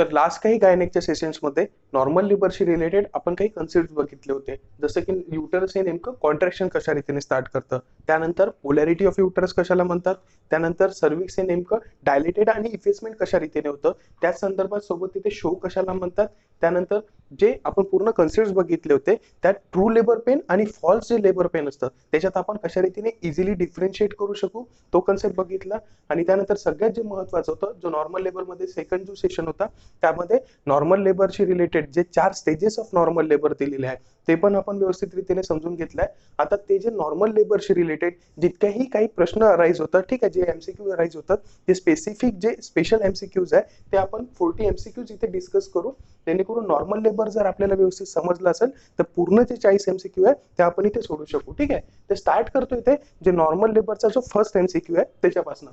तर लास्ट काही गायनेकच्या सेशन्समध्ये normal लेबरशी related आपण काही कन्सेप्ट बघितले होते, जसं की युटरस हे नेमकं कॉन्ट्रॅक्शन कशा रीतीने स्टार्ट करतं, त्यानंतर पोलॅरिटी ऑफ युटरस कशाला म्हणतात, त्यानंतर सर्व्हिक्स हे नेमकं डायलेटेड आणि इफेसमेंट कशा रीतीने होतं त्या संदर्भात सोबत तिथे शो कशाला म्हणतात, त्यानंतर जे आपण पूर्ण कन्सेप्ट बघितले होते त्यात ट्रू लेबर पेन आणि फॉल्स जे लेबर पेन असतं त्याच्यात आपण कशा रीतीने इझिली डिफरन्शिएट करू शकू तो कन्सेप्ट बघितला. आणि त्यानंतर सगळ्यात जे महत्वाचं होतं जो नॉर्मल लेबरमध्ये सेकंड जो सेशन होता त्यामध्ये नॉर्मल लेबरशी रिलेटेड जे 4 स्टेजेस ऑफ नॉर्मल लेबर दिलेले आहेत ते पण आपण व्यवस्थित रीतीने समजून घेतलंय. आता ते जे नॉर्मल लेबरशी रिलेटेड जितकेही काही प्रश्न अराईज होतात, ठीक आहे, जे एमसीक्यू अराईज होतात ते स्पेसिफिक जे स्पेशल एमसीक्यूज आहे ते आपण 40 एमसीक्यूज इथे डिस्कस करू, जेणेकरून नॉर्मल लेबर जर आपल्याला व्यवस्थित समजलं असेल तर पूर्ण जे 40 एमसीक्यू आहे ते आपण इथे सोडू शकू. ठीक आहे, ते स्टार्ट करतो इथे जे नॉर्मल लेबरचा जो फर्स्ट एमसीक्यू आहे त्याच्यापासून.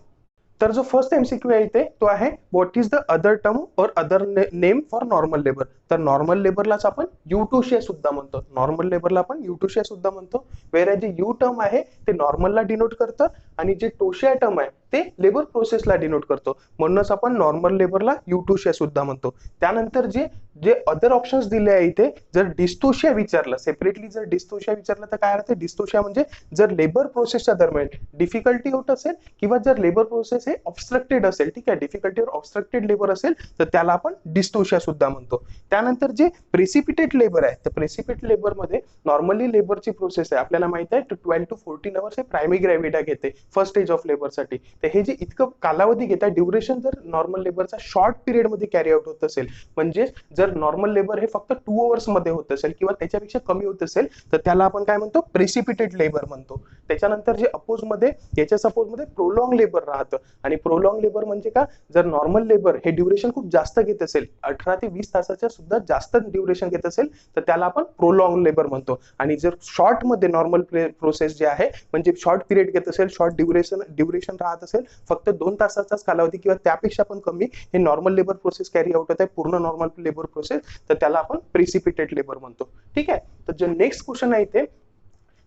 तर जो फर्स्ट एमसीक्यू आहे इथे तो आहे what is the other term or other name for normal labour. तर नॉर्मल लेबरलाच आपण युटोशिया सुद्धा म्हणतो, नॉर्मल लेबरला आपण युटोशिया सुद्धा म्हणतो. वेर जे यू टर्म आहे ते नॉर्मलला डिनोट करतं आणि जे टोशिया टर्म आहे ते लेबर प्रोसेसला डिनोट करतो, म्हणूनच आपण नॉर्मल लेबरला युटोशिया सुद्धा म्हणतो. त्यानंतर जे जे अदर ऑप्शन्स दिले आहे इथे, जर डिस्टोशिया विचारलं सेपरेटली, जर डिस्टोशिया विचारलं तर काय अर्थ आहे, डिस्टोशिया म्हणजे जर लेबर प्रोसेसच्या दरम्यान डिफिकल्टी होत असेल किंवा जर लेबर प्रोसेस हे ऑब्स्ट्रक्टेड असेल, ठीक आहे, डिफिकल्टी और ऑब्स्ट्रक्टेड लेबर असेल तर त्याला आपण डिस्टोशिया सुद्धा म्हणतो. त्यानंतर जे प्रेसिपिटेट लेबर आहे तर प्रेसिपिटेट लेबर मध्ये नॉर्मली लेबरची प्रोसेस आहे आपल्याला माहित आहे 12 to 14 आवर्स हे प्रायमरी ग्रॅव्हिटा घेते फर्स्ट स्टेज ऑफ लेबरसाठी. तर हे जे इतकं कालावधी घेतात ड्युरेशन जर नॉर्मल लेबरचा शॉर्ट पिरियड मध्ये कॅरी आउट होत असेल, म्हणजे जर नॉर्मल लेबर हे फक्त 2 आवर्स मध्ये होत असेल किंवा त्याच्यापेक्षा कमी होत असेल तर त्याला आपण काय म्हणतो, प्रेसिपिटेट लेबर म्हणतो. त्याच्यानंतर जे अपोज मध्ये याच्या सपोज मध्ये प्रोलॉंग लेबर राहतं, आणि प्रोलॉंग लेबर म्हणजे का, जर नॉर्मल लेबर हे ड्युरेशन खूप जास्त घेत असेल 18 ते 20 तासाच्या सुद्धा जास्त ड्युरेशन घेत असेल तर त्याला आपण प्रोलॉंग लेबर म्हणतो. आणि जर शॉर्ट मध्ये नॉर्मल प्रोसेस जे आहे म्हणजे शॉर्ट पिरियड घेत असेल, शॉर्ट ड्युरेशन राहत असेल, फक्त 2 तासाचाच कालावधी किंवा त्यापेक्षा पण कमी हे normal labour process carry out होत आहे, पूर्ण नॉर्मल लेबर प्रोसेस, तर त्याला आपण प्रेसिपिटेट लेबर म्हणतो. ठीक आहे, तर जे नेक्स्ट क्वेश्चन आहे इथे,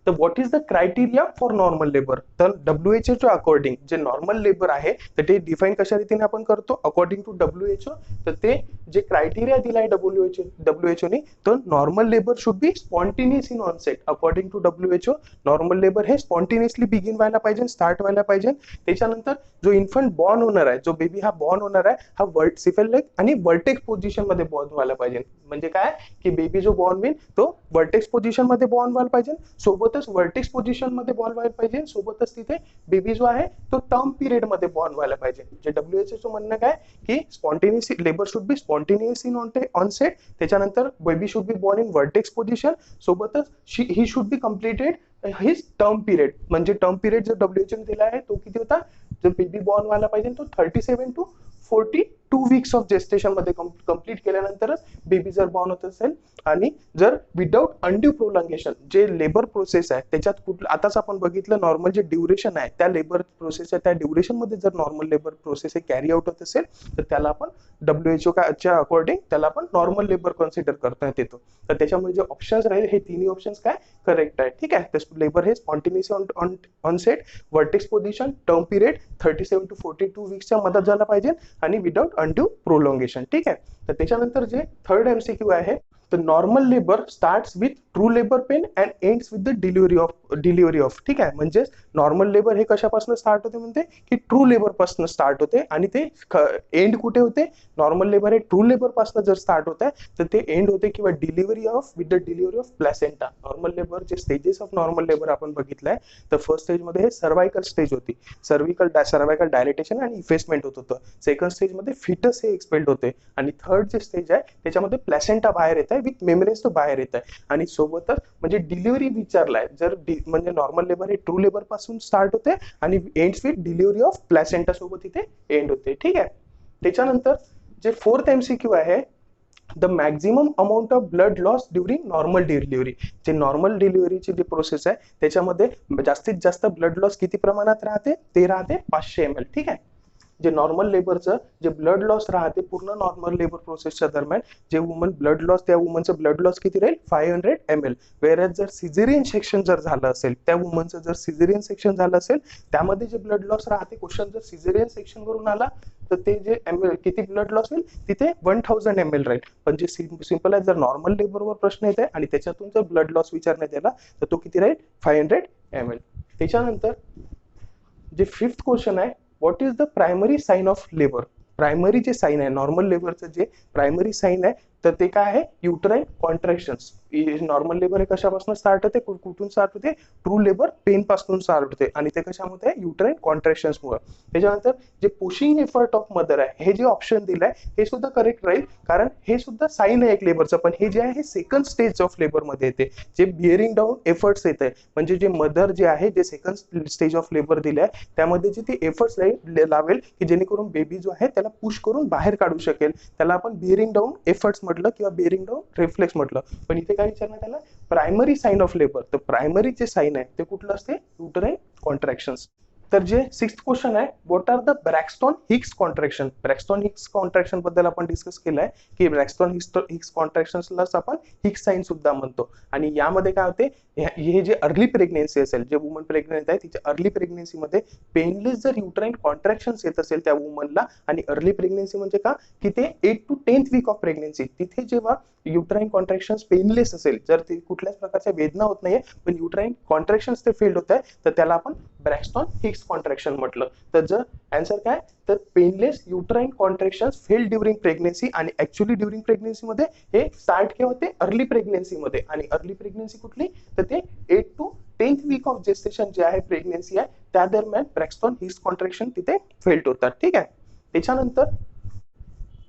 तर what is the criteria for normal labour. तर WHO अकॉर्डिंग जे नॉर्मल लेबर आहे तर ते डिफाईन कशा रीतीने आपण करतो अकॉर्डिंग टू WHO. तर ते जे क्रायटेरिया दिलाय WHO ने, तर normal labour should be spontaneous in onset. According to WHO normal labour हे स्पॉन्टेनियसली बिगिन व्हायला पाहिजे, स्टार्ट व्हायला पाहिजे. त्याच्यानंतर जो इन्फंट बॉर्न होणार आहे, जो बेबी हा बॉर्न होणार आहे हा सिफेलेक आणि वर्टेक्स पोझिशन मध्ये बॉर्न व्हायला पाहिजे. म्हणजे काय की बेबी जो बॉर्न होईल तो वर्टेक्स पोझिशन मध्ये बॉर्न व्हायला पाहिजे, सोबतच वर्टेक्स पोझिशन मध्ये बॉर्न व्हायला पाहिजे, सोबतच तिथे बेबी जो आहे तो टर्म पिरियड मध्ये बॉर्न व्हायला पाहिजे. जे WHO म्हणणं काय की spontaneous labour should be spontaneous in onset. त्याच्यानंतर baby should be born in vertex position, सोबतच he should be completed his term period. म्हणजे टर्म पिरियड जो WHO ने दिला आहे तो किती होता, जो बेबी बॉर्न व्हायला पाहिजे तो 37 to 42 वीक्स ऑफ जेस्टेशन मध्ये कंप्लीट केल्यानंतरच बेबी जर बॉर्न होत असेल. आणि जर विदाउट अनड्यू प्रोलॉंगेशन जे लेबर प्रोसेस आहे त्याच्यात कुठलं, आताच आपण बघितलं नॉर्मल जे ड्युरेशन आहे त्या लेबर प्रोसेसच्या त्या ड्युरेशन मध्ये जर नॉर्मल लेबर प्रोसेस हे कॅरी आउट होत असेल तर त्याला आपण WHO च्या अकॉर्डिंग त्याला आपण नॉर्मल लेबर कन्सिडर करता येतो. तर त्याच्यामुळे जे ऑप्शन्स राहील हे तिन्ही ऑप्शन्स काय करेक्ट आहे. ठीक आहे, लेबर हे spontaneous onset, vertex position, term period 37 to 42 वीक्सच्या मदत झाला पाहिजे आणि विदाउट अनड्यू प्रोलॉंगेशन. ठीक आहे, तर त्याच्यानंतर जे थर्ड एमसीक्यू आहे, तर normal labour starts with true labour pen and ends with the delivery of. ठीक आहे, म्हणजे नॉर्मल लेबर हे कशापासून स्टार्ट होते म्हणते की ट्रू लेबर पासून स्टार्ट होते आणि ते एंड कुठे होते, नॉर्मल लेबर हे ट्रू लेबर पासून जर स्टार्ट होत आहे तर ते एंड होते किंवा delivery of with the delivery of placenta. Normal labour जे स्टेजेस ऑफ नॉर्मल लेबर आपण बघितलंय, तर फर्स्ट स्टेज मध्ये हे सर्वायकल स्टेज होती, सर्वायकल डायलेटेशन आणि इफेसमेंट होत होतं. सेकंड स्टेज मध्ये फिटस हे एक्सपेल्ड होते आणि थर्ड जे स्टेज आहे त्याच्यामध्ये प्लॅसेंटा बाहेर येत आहे विथ मेम्ब्रेन्स तो बाहेर येत आहे. आणि सोबतच म्हणजे डिलिव्हरी विचारलाय, जर म्हणजे नॉर्मल लेबर हे ट्रू लेबर पासून स्टार्ट होते आणि ends with delivery of placenta सोबत इथे एंड होते. ठीक आहे, त्याच्यानंतर जे फोर्थ एमसीक्यू आहे, the maximum amount of blood loss during normal delivery. जे नॉर्मल डिलिव्हरीची जी प्रोसेस आहे त्याच्यामध्ये जास्तीत जास्त ब्लड लॉस किती प्रमाणात राहते, ते राहते 500 ml. ठीक आहे, जे नॉर्मल लेबरचं जे ब्लड लॉस राहते पूर्ण नॉर्मल लेबर प्रोसेसच्या दरम्यान, जे वुमन ब्लड लॉस, त्या वुमनचं ब्लड लॉस किती राहील 500 ml. वेरॅज जर सिझेरियन सेक्शन जर झालं असेल, त्या वुमनचं जर सिझेरियन सेक्शन झालं असेल त्यामध्ये जे ब्लड लॉस राहते, क्वेश्चन जर सिझेरियन सेक्शन करून आला तर ते जे किती ब्लड लॉस होईल तिथे 1000 ml राहील. पण जे सिंपल आहे, जर नॉर्मल लेबरवर प्रश्न येत आहे आणि त्याच्यातून जर ब्लड लॉस विचारण्यात आला तर तो किती राहील 500 ml. त्याच्यानंतर जे फिफ्थ क्वेश्चन आहे, what is the primary sign of labour. Primary जे साइन आहे नॉर्मल लेबरचं जे प्रायमरी साइन आहे तर ते काय आहे, युटराईन कॉन्ट्रॅक्शन्स. नॉर्मल लेबर हे कशापासून स्टार्ट होते, कुठून स्टार्ट होते, ट्रू लेबर पेन पासून स्टार्ट होते आणि ते कशामध्ये युटराईन कॉन्ट्रॅक्शन्स मुळे. त्याच्यानंतर जे पुशिंग एफर्ट ऑफ मदर आहे हे जे ऑप्शन दिलंय हे सुद्धा करेक्ट राहील, कारण हे सुद्धा साइन आहे एक लेबरचं, पण हे जे आहे हे सेकंड स्टेज ऑफ लेबर मध्ये येते. जे बिअरिंग डाऊन एफर्ट्स येत आहे म्हणजे जे मदर जे आहे जे सेकंड स्टेज ऑफ लेबर दिले आहे त्यामध्ये जे ते एफर्ट्स लावेल की जेणेकरून बेबी जो आहे त्याला पुश करून बाहेर काढू शकेल, त्याला आपण बिअरिंग डाऊन एफर्ट्स म्हटलं किंवा बिअरिंग डाऊन रिफ्लेक्स म्हटलं. पण इथे काय विचारण्यात आलं, प्रायमरी साइन ऑफ लेबर. तर प्रायमरी जे साइन आहे ते कुठलं असते, युटराईन कॉन्ट्रॅक्शन्स. तर जे सिक्स्थ क्वेश्चन आहे, what are the Braxton Hicks contraction. Braxton Hicks contraction बद्दल आपण डिस्कस केलंय की ब्रॅक्स्टन हिक्स कॉन्ट्रॅक्शन्सलाच आपण हिक्स साइन सुद्धा म्हणतो. आणि यामध्ये काय होते, हे जे अर्ली प्रेग्नेन्सी असेल, जे वुमन प्रेग्नेंट आहे तिच्या अर्ली प्रेग्नेन्सीमध्ये पेनलेस जर युटराईन कॉन्ट्रॅक्शन्स येत असेल त्या वुमनला, आणि अर्ली प्रेग्नेन्सी म्हणजे का की ते 8 to 10th weak of pregnancy, तिथे जेव्हा युटराईन कॉन्ट्रॅक्शन्स पेनलेस असेल, जर ते कुठल्याच प्रकारच्या वेदना होत नाहीये पण युटराईन कॉन्ट्रॅक्शन्स ते फेल्ड होत आहे, तर त्याला आपण ब्रॅक्स्टन हिक्स कॉन्ट्रॅक्शन म्हटलं. तर जर आन्सर काय, तर पेनलेस युटराईन कॉन्ट्रॅक्शन्स फेल ड्युरिंग प्रेग्नेन्सी. आणि ऍक्च्युअली ड्युरिंग प्रेग्नेन्सी मध्ये हे स्टार्ट केव्हा होते, अर्ली प्रेग्नेन्सी मध्ये. आणि अर्ली प्रेग्नेन्सी कुठली, तर ते 8 to 10th weak of gestation जे आहे प्रेग्नेन्सी आहे त्या दरम्यान ब्रॅक्स्टन हिक्स कॉन्ट्रॅक्शन तिथे फेल्ड होतात. ठीक आहे.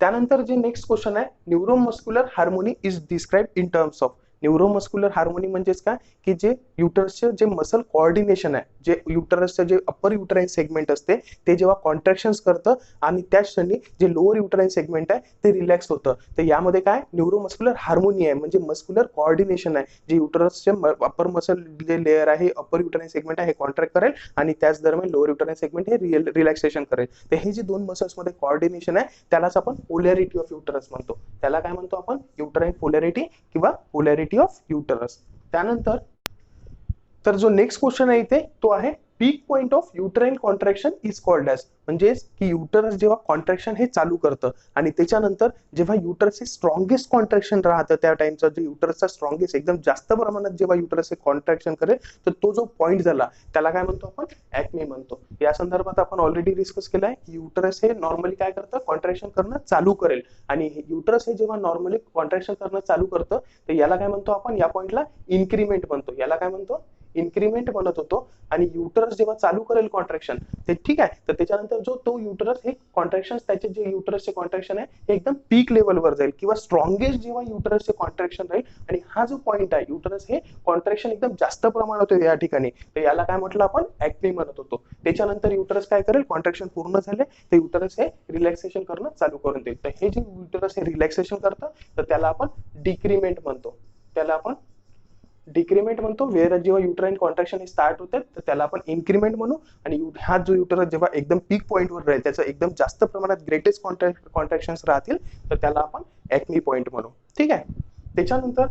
त्यानंतर जे नेक्स्ट क्वेश्चन आहे, neuromuscular harmony is describe in terms of. Neuromuscular harmony म्हणजेच काय की जे युटरसचे जे मसल कोऑर्डिनेशन आहे, जे युटरसचं जे अप्पर युटराईन सेगमेंट असते ते जेव्हा कॉन्ट्रॅक्शन्स करतं आणि त्याच क्षणी जे लोअर युटराईन सेगमेंट आहे ते रिलॅक्स होतं. तर यामध्ये काय न्यूरोमस्क्युलर हार्मोनी आहे, म्हणजे मस्क्युलर कोऑर्डिनेशन आहे. जे युटरसचे अप्पर मसल जे लेअर आहे, अप्पर युटराईन सेगमेंट आहे हे कॉन्ट्रॅक्ट करेल आणि त्याच दरम्यान लोअर युटराईन सेगमेंट हे रिलॅक्सेशन करेल. तर हे जे दोन मसल्स मध्ये कोऑर्डिनेशन आहे त्यालाच आपण पोलॅरिटी ऑफ युटरस म्हणतो. त्याला काय म्हणतो आपण, युटराईन पोलॅरिटी किंवा पोलॅरिटी ऑफ युटरस. त्यानंतर तर जो नेक्स्ट क्वेश्चन आहे इथे तो आहे, peak point of uterine contraction is called as. म्हणजे की युटरस जेव्हा कॉन्ट्रॅक्शन हे चालू करतं आणि त्याच्यानंतर जेव्हा युटरसचे स्ट्रॉंगेस्ट कॉन्ट्रॅक्शन राहतं त्या टाइमचं, जे युटरसचा स्ट्रॉंगेस्ट एकदम जास्त प्रमाणात जेव्हा युटरस हे कॉन्ट्रॅक्शन करेल तर तो जो पॉइंट झाला त्याला काय म्हणतो आपण, ॲक्मे म्हणतो. या संदर्भात आपण ऑलरेडी डिस्कस केलं आहे की युटरस हे नॉर्मली काय करतं, कॉन्ट्रॅक्शन करणं चालू करेल. आणि युटरस हे जेव्हा नॉर्मली कॉन्ट्रॅक्शन करणं चालू करतं तर याला काय म्हणतो आपण, या पॉइंटला इन्क्रीमेंट म्हणतो. याला काय म्हणतो, इन्क्रीमेंट म्हणत होतो. आणि युटरस जेव्हा चालू करेल कॉन्ट्रॅक्शन ते ठीक आहे, तर त्याच्यानंतर जो तो युटरस हे कॉन्ट्रॅक्शन, त्याचे जे युटरसचे कॉन्ट्रॅक्शन आहे हे एकदम पीक लेवलवर जाईल किंवा स्ट्रॉंगेस्ट जेव्हा युटरसचे कॉन्ट्रॅक्शन राहील आणि हा जो पॉइंट आहे युटरस हे कॉन्ट्रॅक्शन एकदम जास्त प्रमाणात होते या ठिकाणी, तर याला काय म्हटलं आपण, ॲक्मे म्हणत होतो. त्याच्यानंतर युटरस काय करेल, कॉन्ट्रॅक्शन पूर्ण झाले तर युटरस हे रिलॅक्सेशन करणं चालू करून देईल. तर हे जे युटरस हे रिलॅक्सेशन करतं तर त्याला आपण डिक्रीमेंट म्हणतो. त्याला आपण डिक्रीमेंट म्हणतो. वेअर जेव्हा युटराईन कॉन्ट्रॅक्शन हे स्टार्ट होते तर त्याला आपण इन्क्रीमेंट म्हणू. आणि हा जो युटरस जेव्हा एकदम पीक पॉईंटवर राहील, त्याचं एकदम जास्त प्रमाणात ग्रेटेस्ट कॉन्ट्रॅक्शन्स राहतील तर त्याला आपण ॲक्मे पॉईंट म्हणू. ठीक आहे. त्याच्यानंतर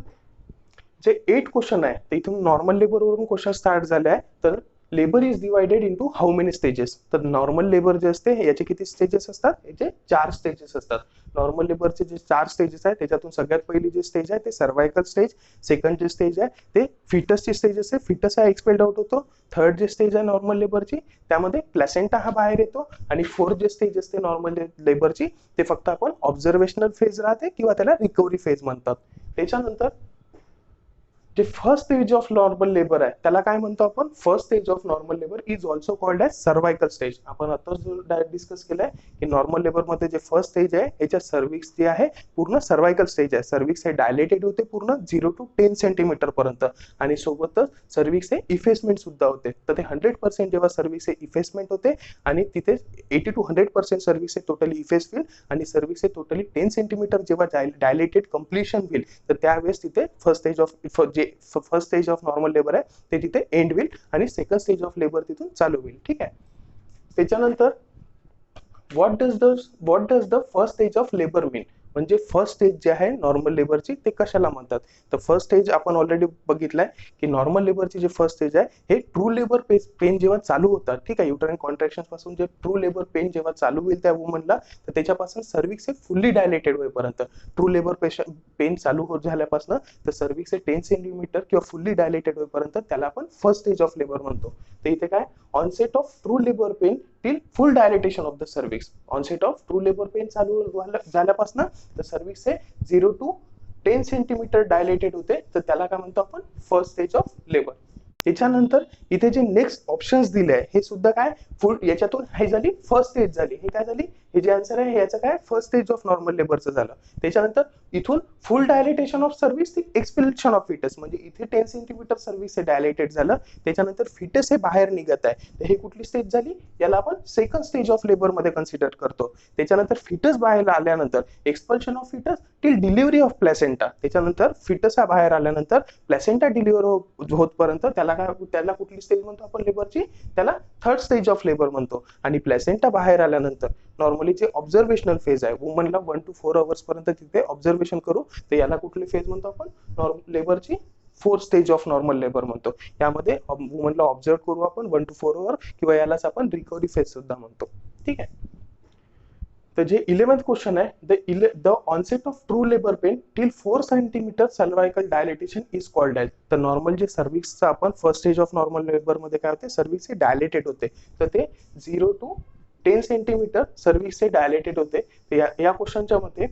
जे 8 क्वेश्चन आहे तर इथून नॉर्मल लेबरवरून क्वेश्चन स्टार्ट झाले आहे. तर labour is divided into how many stages. तर नॉर्मल लेबर जे असते याचे किती स्टेजेस असतात, याचे 4 स्टेजेस असतात. नॉर्मल लेबरचे जे 4 स्टेजेस आहे त्याच्यातून सगळ्यात पहिली जी स्टेज आहे ते सर्वायकल स्टेज, सेकंड जे स्टेज आहे ते फिटसची स्टेज असते, फिटस हा एक्सपेल्ड आउट होतो. थर्ड जे स्टेज आहे नॉर्मल लेबरची त्यामध्ये प्लॅसेंटा हा बाहेर येतो. आणि फोर्थ जे स्टेज असते नॉर्मल लेबरची ते फक्त आपण ऑब्झर्वेशनल फेज राहते किंवा त्याला रिकव्हरी फेज म्हणतात. त्याच्यानंतर जे first stage of normal labour आहे त्याला काय म्हणतो आपण, first stage of normal labour is also called as cervical stage. आपण आता जो डिस्कस केलाय की नॉर्मल लेबर मध्ये जे फर्स्ट स्टेज आहे याच्या सर्विक्स जे आहे पूर्ण सर्वायकल स्टेज आहे. सर्विक्स हे डायलेटेड होते पूर्ण 0 to 10 सेंटीमीटर पर्यंत आणि सोबतच सर्विक्स हे इफेसमेंट सुद्धा होते. तर ते 100% जेव्हा सर्विक्स हे इफेसमेंट होते आणि तिथे 80 to 100% सर्विक्स हे टोटली इफेस होईल आणि सर्विक्स हे टोटली 10 सेंटीमीटर जेव्हा डायलेटेड कम्प्लिशन होईल तर त्यावेळेस तिथे first stage of normal labour आहे ते तिथे एंड होईल आणि सेकंड स्टेज ऑफ लेबर तिथून चालू होईल. ठीक आहे. त्याच्यानंतर what does the first stage of labour mean. म्हणजे फर्स्ट स्टेज जे आहे नॉर्मल लेबरची ते कशाला म्हणतात. तर फर्स्ट स्टेज आपण ऑलरेडी बघितलंय की नॉर्मल लेबरची जे फर्स्ट स्टेज आहे हे ट्रू लेबर पेन जेव्हा चालू होतात, ठीक आहे, युटराईन कॉन्ट्रॅक्शन पासून जे ट्रू लेबर पेन जेव्हा चालू होईल त्या वुमनला, तर त्याच्यापासून सर्व्हिक्स हे फुल्ली डायलेटेड होईपर्यंत, ट्रू लेबर पेन चालू होत झाल्यापासून तर सर्व्हिक्स हे 10 सेंटीमीटर किंवा फुल्ली डायलेटेड होईपर्यंत त्याला आपण फर्स्ट स्टेज ऑफ लेबर म्हणतो. तर इथे काय onset of true labour pain till full dilatation of the cervix, onset of true labour pain चालू झाल्यापासून तर सर्व्हिक्स हे 0 to 10 सेंटीमीटर डायलेटेड होते, तर त्याला काय म्हणतो आपण फर्स्ट स्टेज ऑफ लेबर. त्याच्यानंतर इथे जे नेक्स्ट ऑप्शन्स दिले आहे हे सुद्धा काय फुल, याच्यातून हे झाली फर्स्ट स्टेज झाली, हे काय झाली, हे जे आन्सर आहे याचं काय फर्स्ट स्टेज ऑफ नॉर्मल लेबरचं झालं. त्याच्यानंतर इथून फुल डायलेटेशन ऑफ सर्व्हिस ती एक्सपिल्शन ऑफ फिटस, म्हणजे इथे 10 सेंटीमीटर सर्व्हिस हे डायलेटेड झालं, त्याच्यानंतर फिटस हे बाहेर निघत आहे, तर हे कुठली स्टेज झाली, याला आपण सेकंड स्टेज ऑफ लेबर मध्ये कन्सिडर करतो. त्याच्यानंतर फिटस बाहेर आल्यानंतर expulsion of foetus till delivery of placenta, त्याच्यानंतर फिटस हा बाहेर आल्यानंतर प्लॅसेंटा डिलिव्हर होतपर्यंत त्याला कुठली स्टेज म्हणतो आपण लेबरची, त्याला थर्ड स्टेज ऑफ लेबर म्हणतो. आणि प्लॅसेंटा बाहेर आल्यानंतर नॉर्मली जे ऑब्झर्वेशनल फेज आहे वुमनला 1 to 4 आवर्स पर्यंत तिथे ऑब्झर्वेशन करू, तर याला कुठली फेज म्हणतो आपण लेबरची fourth stage of normal labour म्हणतो. यामध्ये वुमनला ऑब्झर्व करू आपण 1 to 4 आवर, किंवा यालाच आपण रिकव्हरी फेज सुद्धा म्हणतो. ठीक आहे. तर जे 11th क्वेश्चन आहे, the onset of true labour pain till 4 centimetre cervical dilatation is called as. तर नॉर्मल जे सर्व्हिक्सचं आपण first stage of normal labour मध्ये काय होते, सर्व्हिक्स हे डायलेटेड होते, तर ते 0 to 10 सेंटीमीटर सर्व्हिक्स हे डायलेटेड होते. या क्वेश्चनच्या मध्ये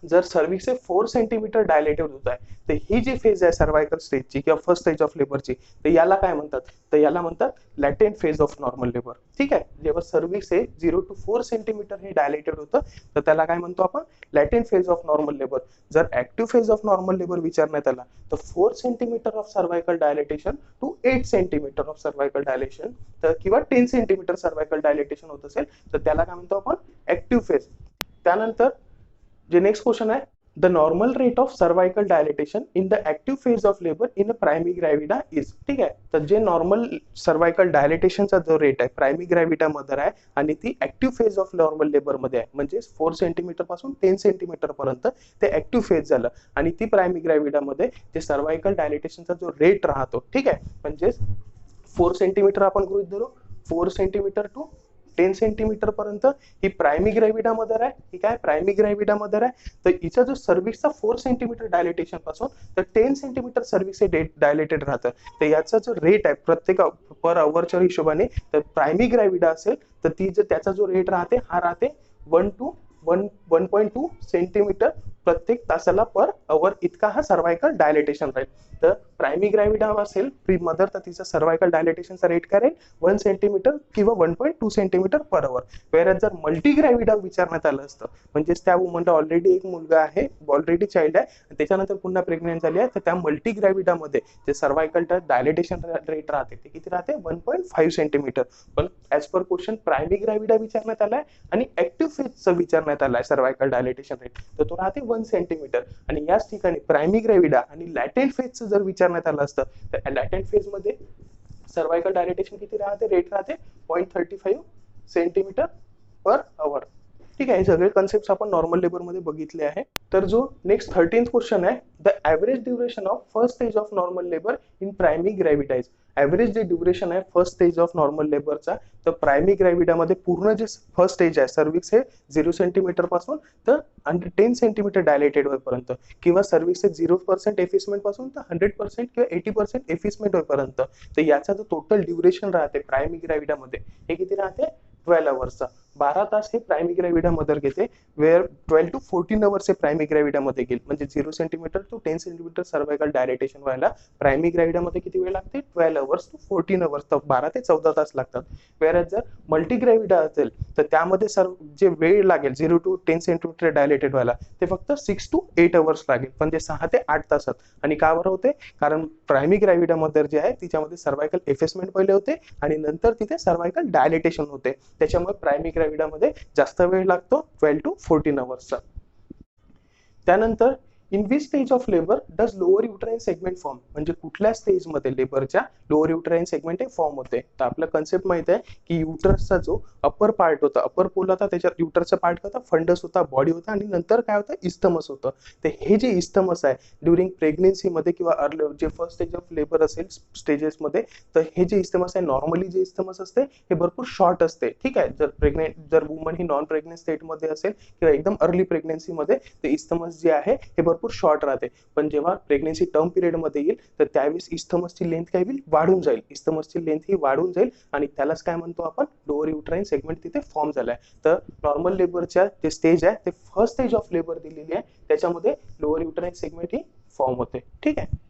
जर सर्व्हिक्स हे 4 सेंटीमीटर डायलेटेड होत आहे, तर ही जी फेज आहे सर्वायकल स्टेजची किंवा फर्स्ट स्टेज ऑफ लेबरची, तर याला काय म्हणतात, तर याला म्हणतात लॅटेंट फेज ऑफ नॉर्मल लेबर. ठीक आहे. जेव्हा सर्व्हिक्स हे 0 to 4 सेंटीमीटर हे डायलेटेड होतं, तर त्याला काय म्हणतो आपण latent phase of normal labour. जर active phase of normal labour विचारण्यात आला, तर 4 centimetre of cervical dilatation to 8 centimetre of cervical dilation, तर किंवा 10 सेंटीमीटर सर्वायकल डायलेटेशन होत असेल, तर त्याला काय म्हणतो आपण ऍक्टिव्ह फेज. त्यानंतर जे नेक्स्ट क्वेश्चन आहे, the normal rate of cervical dilatation in the active phase of labour in a primary gravida is. ठीक आहे. तर जे नॉर्मल सर्वायकल डायलेटेशनचा जो रेट आहे प्रायमरी ग्रॅव्हिडा मध्ये आहे आणि ती active phase of normal labour मध्ये आहे, म्हणजे 4 सेंटीमीटर पासून 10 सेंटीमीटर पर्यंत ते ऍक्टिव्ह फेज झालं, आणि ती प्रायमरी ग्रॅव्हिडा मध्ये जे सर्वायकल डायलेटेशनचा जो रेट राहतो, ठीक आहे, म्हणजे 4 सेंटीमीटर आपण गृहीत धरू, 4 सेंटीमीटर टू 10 सेंटीमीटर पर्यंत ही प्रायमरी ग्रॅव्हिडा मध्ये आहे, ही काय प्रायमरी ग्रॅव्हिडा मध्ये आहे. तर हिचा जो सर्व्हिसचा 4 सेंटीमीटर डायलेटेशन पासून तर 10 सेंटीमीटर सर्व्हिस हे डायलेटेड राहतं, तर याचा जो रेट आहे प्रत्येक पर अवरच्या हिशोबाने, तर प्रायमरी ग्रॅव्हिडा असेल तर ती जर त्याचा जो रेट राहते हा राहते 1.2 सेंटीमीटर प्रत्येक तासाला पर अवर इतका हा सर्वायकल डायलेटेशन राहील. तर प्रायमरी ग्रॅव्हिडा असेल प्री मदर, तर तिचा सर्वायकल डायलेटेशनचा रेट काय राहील 1 सेंटीमीटर किंवा 1.2 सेंटीमीटर पर अवर. वेळेस जर मल्टी ग्रॅव्हिडा विचारण्यात आलं असतं, म्हणजेच त्या वुमनला ऑलरेडी एक मुलगा आहे, ऑलरेडी चाइल्ड आहे, त्याच्यानंतर पुन्हा प्रेग्नेंट झाली आहे, तर त्या मल्टी ग्रॅव्हिडा मध्ये जे सर्वायकल डायलेटेशन रेट राहते ते किती राहते 1.5 सेंटीमीटर. पण ऍज पर क्वेश्चन प्रायमरी ग्रॅव्हिडा विचारण्यात आलाय आणि ऍक्टिव्ह फेजचं विचारण्यात आलाय सर्वायकल डायलेटेशन रेट, तर तो राहते 1 सेंटीमीटर. आणि याच ठिकाणी प्रायमरी ग्रॅव्हिडा आणि लॅटेंट फेजचं जर विचारण्यात आलं असतं, तर लॅटेंट फेज मध्ये सर्वायकल डायलेटेशन किती राहते, रेट राहते 0.35 सेंटीमीटर पर अवर. ठीक आहे. हे सगळे कन्सेप्ट आपण नॉर्मल लेबर मध्ये बघितले आहे. तर जो नेक्स्ट 13th क्वेश्चन आहे, the average duration of first stage of normal labour in primary gravida is. Average जे ड्युरेशन आहे फर्स्ट स्टेज ऑफ नॉर्मल लेबरचा, तर प्रायमरी ग्रॅव्हिडा मध्ये पूर्ण जे फर्स्ट स्टेज आहे सर्व्हिक्स हे 0 सेंटीमीटर पासून तर 10 सेंटीमीटर डायलेटेड होईपर्यंत, किंवा सर्व्हिक्स हे 0% एफिसमेंट पासून तर 100% किंवा 80% एफिसमेंट होईपर्यंत, तर याचा जो टोटल ड्युरेशन राहते प्रायमरी ग्रॅव्हिडा मध्ये हे किती राहते 12 आवर्सचा. 12 तास हे प्रायमरी ग्रॅव्हिडा मदर घेते, वेअर 12 to 14 आवर्स हे प्रायमरी ग्रॅव्हिडा मध्ये घेईल, म्हणजे 0 centimetre to 10 centimetre cervical dilatation व्हायला प्रायमरी ग्रॅव्हिडा मध्ये किती वेळ लागते 12 आवर्स टू 14 आवर्स, तर 12 ते 14 तास लागतात. वेअर जर मल्टी ग्रॅव्हिडा असेल तर त्यामध्ये जे वेळ लागेल 0 to 10 सेंटीमीटर डायलेटेड व्हायला ते फक्त 6 to 8 आवर्स लागेल, पण ते 6 ते 8 तासात. आणि का बरं होते, कारण प्रायमरी ग्रॅव्हिडा मदर जे आहे तिच्यामध्ये सर्वायकल एफेसमेंट पहिले होते आणि नंतर तिथे सर्वायकल डायलेटेशन होते, त्याच्यामुळे प्रायमरी ग्रॅव्हिडा मध्ये जास्त वेळ लागतो 12 to 14 आवर्सचा. त्यानंतर in which stage of labour does lower uterine segment form, म्हणजे कुठल्या स्टेज मध्ये लेबरच्या लोअर युट्राइन सेगमेंट हे फॉर्म होते. तर आपला कन्सेप्ट माहित आहे की युट्रसचा जो अपर पार्ट होता, अपर पोल होता, त्याच्यात युट्रसचा पार्ट होता, फंडस होता, बॉडी होता आणि नंतर काय होतं, इस्थमस होतं. तर हे जे इस्थमस आहे ड्युरिंग प्रेग्नेन्सीमध्ये किंवा अर्ली जे फर्स्ट स्टेज ऑफ लेबर असेल स्टेजेसमध्ये, तर हे जे इस्थमस आहे, नॉर्मली जे इस्थमस असते हे भरपूर शॉर्ट असते. ठीक आहे, जर वुमन ही नॉन प्रेग्नेंट स्टेटमध्ये असेल किंवा एकदम अर्ली प्रेग्नेन्सीमध्ये, तर इस्थमस जे आहे हे भरपूर शॉर्ट राहते. पण जेव्हा प्रेग्नेन्सी टर्म पिरियड मध्ये येईल तर त्यावेळेस इस्थमसची लेंथ काय होईल, वाढून जाईल. इस्थमसची लेंथ ही वाढून जाईल आणि त्यालाच काय म्हणतो आपण, लोअर युट्राइन सेगमेंट तिथे फॉर्म झालाय. तर नॉर्मल लेबरच्या जे स्टेज आहे ते फर्स्ट स्टेज ऑफ लेबर दिलेली आहे, त्याच्यामध्ये लोअर युट्राइन सेगमेंट ही फॉर्म होते. ठीक आहे.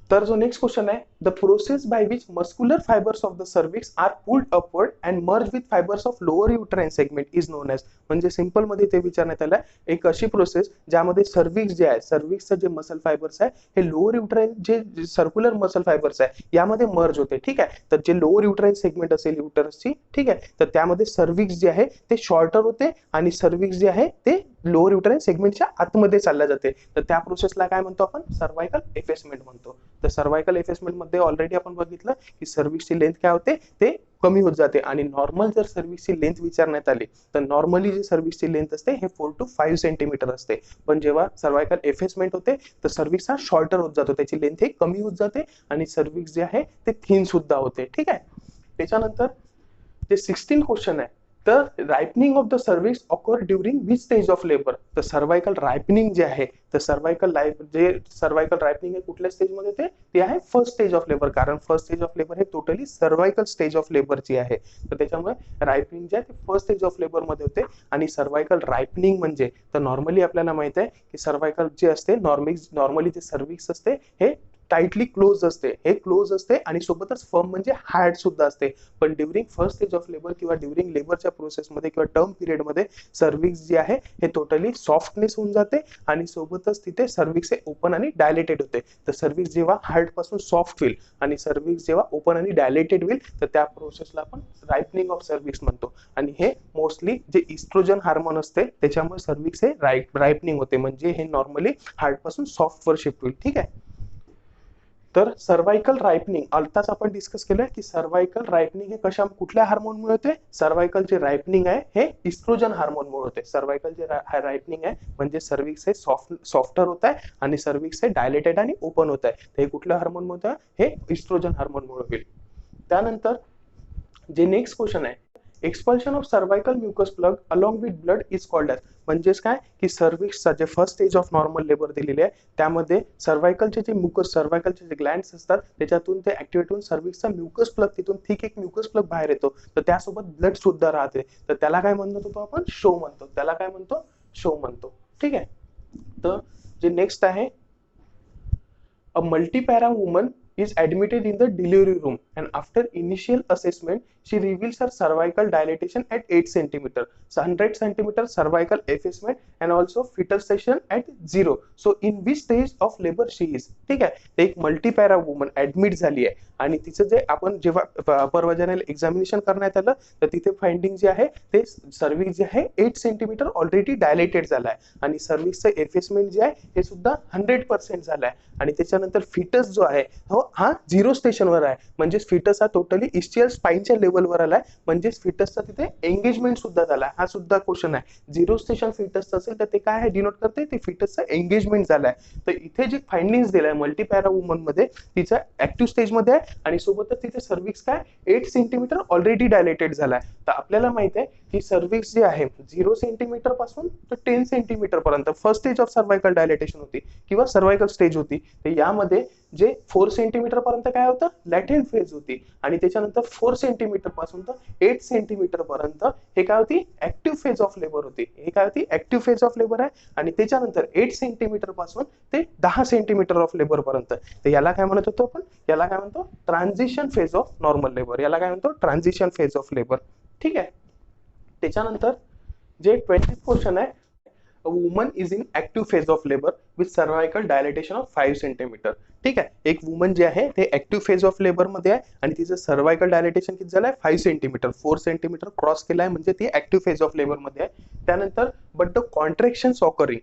तर जो नेक्स्ट क्वेश्चन आहे, the process by which muscular fibres of the cervix are pulled upward and merge with fibres of lower uterine segment is known as, म्हणजे सिंपल मध्ये ते विचारण्यात आलं एक अशी प्रोसेस ज्यामध्ये सर्विक्स जे आहे, सर्विक्सचं जे मसल फायबर्स आहे हे लोअर युट्राइन जे सर्क्युलर मसल फायबर्स आहे यामध्ये मर्ज होते. ठीक आहे. तर जे लोअर युट्राइन सेगमेंट असेल युटरसची, ठीक आहे, तर त्यामध्ये सर्विक्स जे आहे ते शॉर्टर होते आणि सर्विक्स जे आहे ते लोअर युट्राइन सेगमेंटच्या आतमध्ये चालल्या जाते. तर त्या प्रोसेसला काय म्हणतो आपण, सर्वायकल एफेसमेंट म्हणतो. तर सर्वायकल एफेसमेंट मध्ये ऑलरेडी आपण बघितलं की सर्विक्सची लेंथ काय होते, ते कमी होत जाते. आणि नॉर्मल जर सर्विक्सची लेंथ विचारण्यात आली तर नॉर्मली जी सर्विक्सची लेंथ असते हे 4 to 5 सेंटीमीटर असते. पण जेव्हा सर्वायकल एफेसमेंट होते तर सर्विक्स हा शॉर्टर होत जातो, त्याची लेंथ हे कमी होत जाते आणि सर्विक्स जे आहे ते थिन सुद्धा होते. ठीक आहे. त्याच्यानंतर जे 16 क्वेश्चन आहे, तर ripening of the cervix occur during which stage of labour. तर सर्वायकल रायपनिंग जे आहे, तर सर्वायकल रायपनिंग हे कुठल्या स्टेज मध्ये ते आहे फर्स्ट स्टेज ऑफ लेबर, कारण फर्स्ट स्टेज ऑफ लेबर हे टोटली सर्वायकल स्टेज ऑफ लेबरची आहे. तर त्याच्यामुळे रायपनिंग जे आहे ते फर्स्ट स्टेज ऑफ लेबर मध्ये होते. आणि सर्वायकल रायपनिंग म्हणजे, तर नॉर्मली आपल्याला माहित आहे की सर्वायकल जे असते नॉर्मली जे सर्विक्स असते हे टाइटली क्लोज असते, हे क्लोज असते आणि सोबतच फर्म म्हणजे हार्ड सुद्धा असते. पण during first stage of labour किंवा ड्युरिंग लेबरच्या प्रोसेसमध्ये किंवा टर्म पिरियडमध्ये सर्विक्स जे आहे हे टोटली सॉफ्टनेस होऊन जाते आणि सोबतच तिथे सर्विक्स हे ओपन आणि डायलेटेड होते. तर सर्विक्स जेव्हा हार्ड पासून सॉफ्ट होईल आणि सर्विक्स जेव्हा ओपन आणि डायलेटेड होईल तर त्या प्रोसेसला आपण रायपनिंग ऑफ सर्विक्स म्हणतो. आणि हे मोस्टली जे इस्ट्रोजन हार्मोन असते त्याच्यामुळे सर्विक्स हे रायपनिंग होते, म्हणजे हे नॉर्मली हार्ड पासून सॉफ्ट वर शिफ्ट होईल. ठीक आहे. तर सर्वायकल रायपनिंग आताच आपण डिस्कस केलं की सर्वायकल रायपनिंग हे कुठल्या हार्मोनमुळे होते, सर्वायकल जे रायपनिंग आहे हे इस्ट्रोजन हार्मोनमुळे होते. सर्वायकल जे रायपनिंग आहे म्हणजे सर्विक्स हे सॉफ्टर होत आहे आणि सर्विक्स हे डायलेटेड आणि ओपन होत आहे. हे कुठल्या हार्मोनमुळे होतं, हे इस्ट्रोजन हार्मोनमुळे होईल. त्यानंतर जे नेक्स्ट क्वेश्चन आहे, expulsion of cervical mucus plug along with blood is called as, म्हणजेच काय की सर्विक्सचा जे first stage of normal labour दिलेले आहे त्यामध्ये सर्वायकलचे जे म्युकस, सर्वायकलचे जे ग्लँड्स असतात त्याच्यातून ते ऍक्टिव्हेट होऊन सर्विक्सचा म्युकस प्लग, तिथून थिक एक म्युकस प्लग बाहेर येतो. तर त्यासोबत ब्लड सुद्धा राहते. तर त्याला काय म्हणतो तो आपण, शो म्हणतो. त्याला काय म्हणतो, शो म्हणतो. ठीक आहे. तर जे नेक्स्ट आहे, a multipara woman is admitted in the delivery room and after initial assessment she reveals her cervical dilatation at 8 centimeter, so 100 centimeter cervical effacement and also fetal section at 0. So in which stage of labor she is. ठीक आहे. ते एक multipara woman admit झाली आहे आणि तिचं जे आपण जेव्हा अपर वजायनल एक्झामिनेशन करण्यात आलं तर तिथे फाइंडिंग जे आहे ते सर्विक्स जे आहे 8 सेंटीमीटर ऑलरेडी डायलेटेड झाला आहे आणि सर्विक्सचं एफेसमेंट जे आहे हे सुद्धा 100% झालं आहे. आणि त्याच्यानंतर फिटस जो आहे हा 0 स्टेशनवर आहे, म्हणजे फिटस हा टोटली इस्चियल स्पाइनच्या लेवलवर आलाय, म्हणजे फिटसचा तिथे एंगेजमेंट सुद्धा झालाय. हा सुद्धा क्वेश्चन आहे. 0 स्टेशन फिटस असेल तर ते काय आहे, डिनोट करते ते फिटसचा एंगेजमेंट झालाय. तर इथे जे फाइंडिंग्स दिलाय मल्टीपॅरा वुमन मध्ये, तिचा ऍक्टिव्ह स्टेज मध्ये आहे आणि सोबतच तिथे सर्विक्स काय 8 सेंटीमीटर ऑलरेडी डायलेटेड झालाय. तर आपल्याला माहित आहे की सर्विक्स जे आहे 0 सेंटीमीटर पासून तर 10 सेंटीमीटर पर्यंत first stage of cervical dilatation होती किंवा सर्वायकल स्टेज होती. तर यामध्ये जे 4 सेंटीमीटर पर्यंत काय होतं, लॅटेंट फेज होती आणि त्याच्यानंतर 4 सेंटीमीटर पासून तर 8 सेंटीमीटर पर्यंत हे काय होती, ऍक्टिव्ह फेज ऑफ लेबर होती. हे काय होती, ऍक्टिव्ह फेज ऑफ लेबर आहे. आणि त्याच्यानंतर 8 सेंटीमीटर पासून ते 10 सेंटीमीटर ऑफ लेबर पर्यंत. तर याला काय म्हणत होतो आपण, याला काय म्हणतो, transition phase of normal labour. याला काय म्हणतो, ट्रान्झिशन फेज ऑफ लेबर. ठीक आहे. त्याच्यानंतर जे 20th क्वेश्चन आहे, a woman is in active phase of labor with cervical dilatation of 5 centimetre. ठीक आहे. एक वुमन जे आहे ते ऍक्टिव्ह फेज ऑफ लेबर मध्ये आहे आणि तिचं सर्वायकल डायलेटेशन किती झालंय, 5 सेंटीमीटर, 4 सेंटीमीटर क्रॉस केलाय, म्हणजे ती ऍक्टिव्ह फेज ऑफ लेबर मध्ये आहे. त्यानंतर but the contractions occurring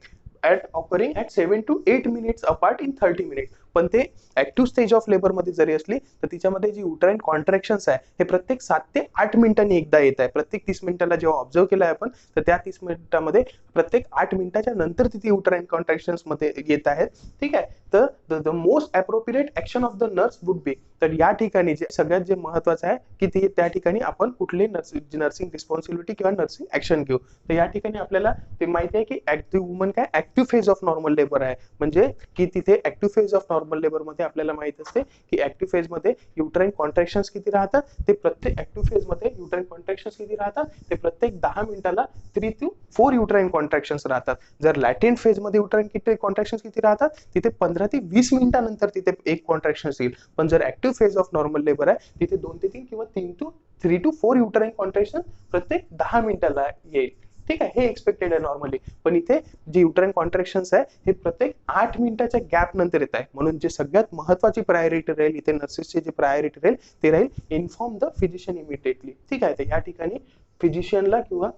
occurring at 7 to 8 minutes apart in 30 minutes. पण ते ऍक्टिव्ह स्टेज ऑफ लेबरमध्ये जरी असली तर तिच्यामध्ये जी युट्राईन कॉन्ट्रॅक्शन्स आहे हे प्रत्येक 7 ते 8 मिनिटांनी एकदा येत आहे. प्रत्येक 30 मिनिटाला जेव्हा ऑब्झर्व केलं आहे आपण, तर त्या 30 मिनिटामध्ये प्रत्येक 8 मिनिटाच्या नंतर तिथे युट्राईन कॉन्ट्रॅक्शन्स मध्ये येत आहेत. ठीक आहे. तर the most appropriate action of the nurse would be, तर या ठिकाणी जे सगळ्यात जे महत्वाचं आहे की ते त्या ठिकाणी आपण कुठली नर्सिंग रिस्पॉन्सिबिलिटी किंवा नर्सिंग ऍक्शन घेऊ. तर या ठिकाणी आपल्याला ते माहिती आहे की ऍक्टिव्ह वुमन काय active phase of normal labour आहे. म्हणजे की तिथे active phase of normal labour मध्ये आपल्याला माहित असते की ऍक्टिव्ह फेज मध्ये युट्राईन कॉन्ट्रॅक्शन्स किती राहतात, ते प्रत्येक ऍक्टिव्ह फेज मध्ये युट्राईन कॉन्ट्रॅक्शन्स किती राहतात, ते प्रत्येक 10 मिनिटाला 3 to 4 युट्राईन कॉन्ट्रॅक्शन्स राहतात. जर लॅटेंट फेज मध्ये युट्राईन कॉन्ट्रॅक्शन्स किती राहतात, तिथे 15 ते 20 मिनिटानंतर तिथे एक कॉन्ट्रॅक्शन येईल. पण जर active phase of normal labour आहे तिथे 2 ते 3 किंवा 3 to 4 युट्राईन कॉन्ट्रॅक्शन प्रत्येक 10 मिनिटाला येईल. ठीक आहे. हे एक्सपेक्टेड आहे नॉर्मली. पण इथे जे युट्राईन कॉन्ट्रॅक्शन्स आहे हे प्रत्येक 8 मिनिटाच्या गॅप नंतर येत आहे. म्हणून जे सगळ्यात महत्वाची प्रायोरिटी राहील इथे नर्सेसची जी प्रायोरिटी राहील ते राहील इन्फॉर्म द फिजिशियन इमिडिएटली. ठीक आहे. तर या ठिकाणी फिजिशियनला किंवा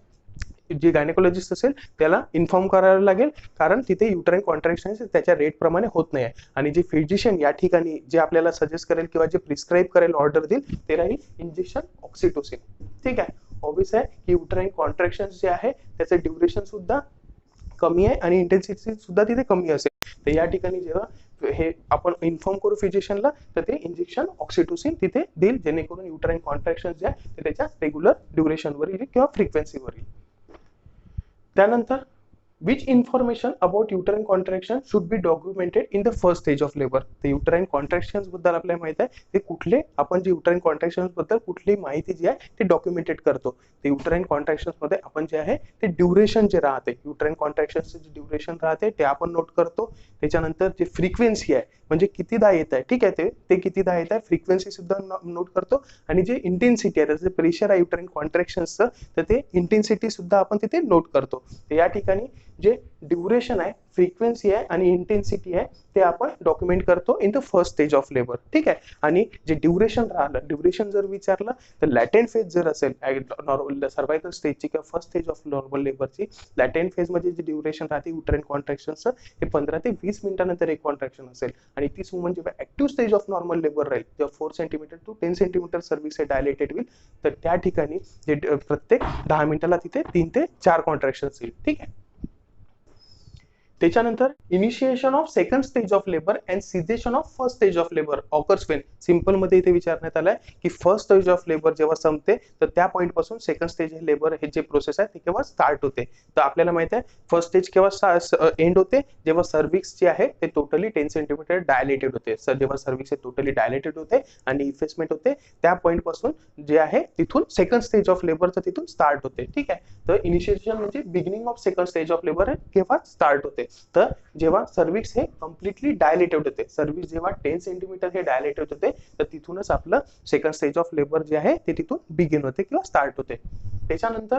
जे गायनेकोलॉजिस्ट असेल त्याला इन्फॉर्म करायला लागेल, कारण तिथे युट्राईन कॉन्ट्रॅक्शन त्याच्या रेट प्रमाणे होत नाही आहे. आणि जे फिजिशियन या ठिकाणी जे आपल्याला सजेस्ट करेल किंवा जे प्रिस्क्राईब करेल ऑर्डर देईल ते राहील इंजेक्शन ऑक्सिटोसिन. ठीक आहे. ऑब्विस आहे की युट्राईन कॉन्ट्रॅक्शन जे आहे त्याचं ड्युरेशन सुद्धा कमी आहे आणि इंटेन्सिटी सुद्धा तिथे कमी असेल. तर या ठिकाणी जेव्हा हे आपण इन्फॉर्म करू फिजिशियनला तर ते इंजेक्शन ऑक्सिटोसिन तिथे देईल, जेणेकरून युट्राईन कॉन्ट्रॅक्शन जे आहे ते त्याच्या रेग्युलर ड्युरेशनवर येईल किंवा फ्रिक्वेन्सीवर येईल. त्यानंतर which information about uterine contraction should be documented in the first stage of labor. तर युटराईन कॉन्ट्रॅक्शन्स बद्दल आपल्याला माहित आहे ते कुठले आपण जे युटराईन कॉन्ट्रॅक्शन्स बद्दल कुठली माहिती जी आहे ते डॉक्युमेंटेड करतो. ते युटराईन कॉन्ट्रॅक्शन्स मध्ये आपण जे आहे ते ड्युरेशन जे राहते युटराईन कॉन्ट्रॅक्शनचे जे ड्युरेशन राहते ते आपण नोट करतो. त्याच्यानंतर जे फ्रिक्वेन्सी आहे म्हणजे कितीदा येत आहे, ठीक आहे, ते कितीदा येत आहे फ्रिक्वेन्सी सुद्धा नोट करतो. आणि जे इंटेन्सिटी आहे त्याचं प्रेशर आहे युटराईन कॉन्ट्रॅक्शन्सचं तर ते इंटेन्सिटी सुद्धा आपण तिथे नोट करतो. तर या ठिकाणी जे ड्युरेशन आहे, फ्रिक्वेन्सी आहे आणि इंटेन्सिटी आहे ते आपण डॉक्युमेंट करतो in the first stage of labour. ठीक आहे. आणि जे ड्युरेशन राहिलं, ड्युरेशन जर विचारलं तर लॅटेंट फेज जर असेल सर्वायकल स्टेजची किंवा फर्स्ट स्टेज ऑफ नॉर्मल लेबरची, लॅटेंट फेज मध्ये जे ड्युरेशन राहते युटराईन कॉन्ट्रॅक्शनचं हे 15 ते 20 मिनिटानंतर एक कॉन्ट्रॅक्शन असेल. आणि तीच वुमन जेव्हा active stage of normal labour राहील तेव्हा 4 सेंटीमीटर to 10 सेंटीमीटर सर्व्हिस हे डायलेटेड होईल. तर त्या ठिकाणी प्रत्येक 10 मिनिटाला तिथे 3 ते 4 कॉन्ट्रॅक्शन्स येईल. ठीक आहे. त्याच्यानंतर initiation of second stage of labour and cessation of first stage of labour occurs when. Simple मध्ये इथे विचारण्यात आलाय की फर्स्ट स्टेज ऑफ लेबर जेव्हा संपते तर त्या पॉईंट पासून सेकंड स्टेज लेबर हे जे प्रोसेस आहे ते केव्हा स्टार्ट होते. तर आपल्याला माहित आहे फर्स्ट स्टेज केव्हा एंड होते, जेव्हा सर्व्हिक्स जे आहे ते टोटली 10 सेंटीमीटर डायलेटेड होते. जेव्हा सर्व्हिक्स हे टोटली डायलेटेड होते आणि इफेसमेंट होते त्या पॉईंट पासून जे आहे तिथून सेकंड स्टेज ऑफ लेबरचं तिथून स्टार्ट होते. ठीक आहे. तर इनिशिएशन म्हणजे beginning of second stage of labour केव्हा स्टार्ट होते, तर जेव्हा सर्व्हिक्स हे कम्प्लिटली डायलेटेड होते. सर्व्हिक्स जेव्हा 10 सेंटीमीटर हे डायलेटेड होते तर तिथूनच आपलं सेकंड स्टेज ऑफ लेबर जे आहे ते तिथून बिगिन होते किंवा स्टार्ट होते. त्याच्यानंतर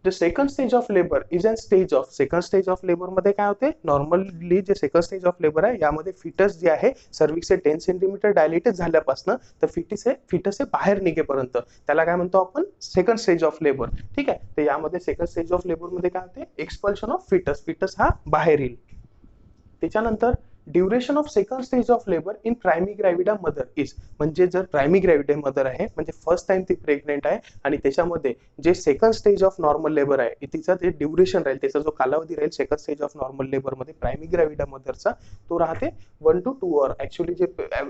the second stage of labour is an stage of, second stage of labour मध्ये काय होते, नॉर्मली जे सेकंड स्टेज ऑफ लेबर आहे यामध्ये फिटस जे आहे सर्व्हिक्स हे 10 सेंटीमीटर डायलेटेड झाल्यापासून तर फिटस हे बाहेर निघेपर्यंत त्याला काय म्हणतो आपण सेकंड स्टेज ऑफ लेबर. ठीक आहे. तर यामध्ये सेकंड स्टेज ऑफ लेबर मध्ये काय होते, एक्सपल्शन ऑफ फिटस हा बाहेर येईल. त्याच्यानंतर duration of second stage of labour in primi gravida mother is, म्हणजे जर प्रायमी ग्रॅव्हिडा मदर आहे म्हणजे फर्स्ट टाइम ती प्रेग्नेंट आहे आणि त्याच्यामध्ये जे second stage of normal labour आहे तिचा जे ड्युरेशन राहील त्याचा जो कालावधी राहील second stage of normal labour मध्ये प्रायमी ग्रॅव्हिडा मदरचा तो राहते 1 to 2 आवर. ऍक्च्युअली जे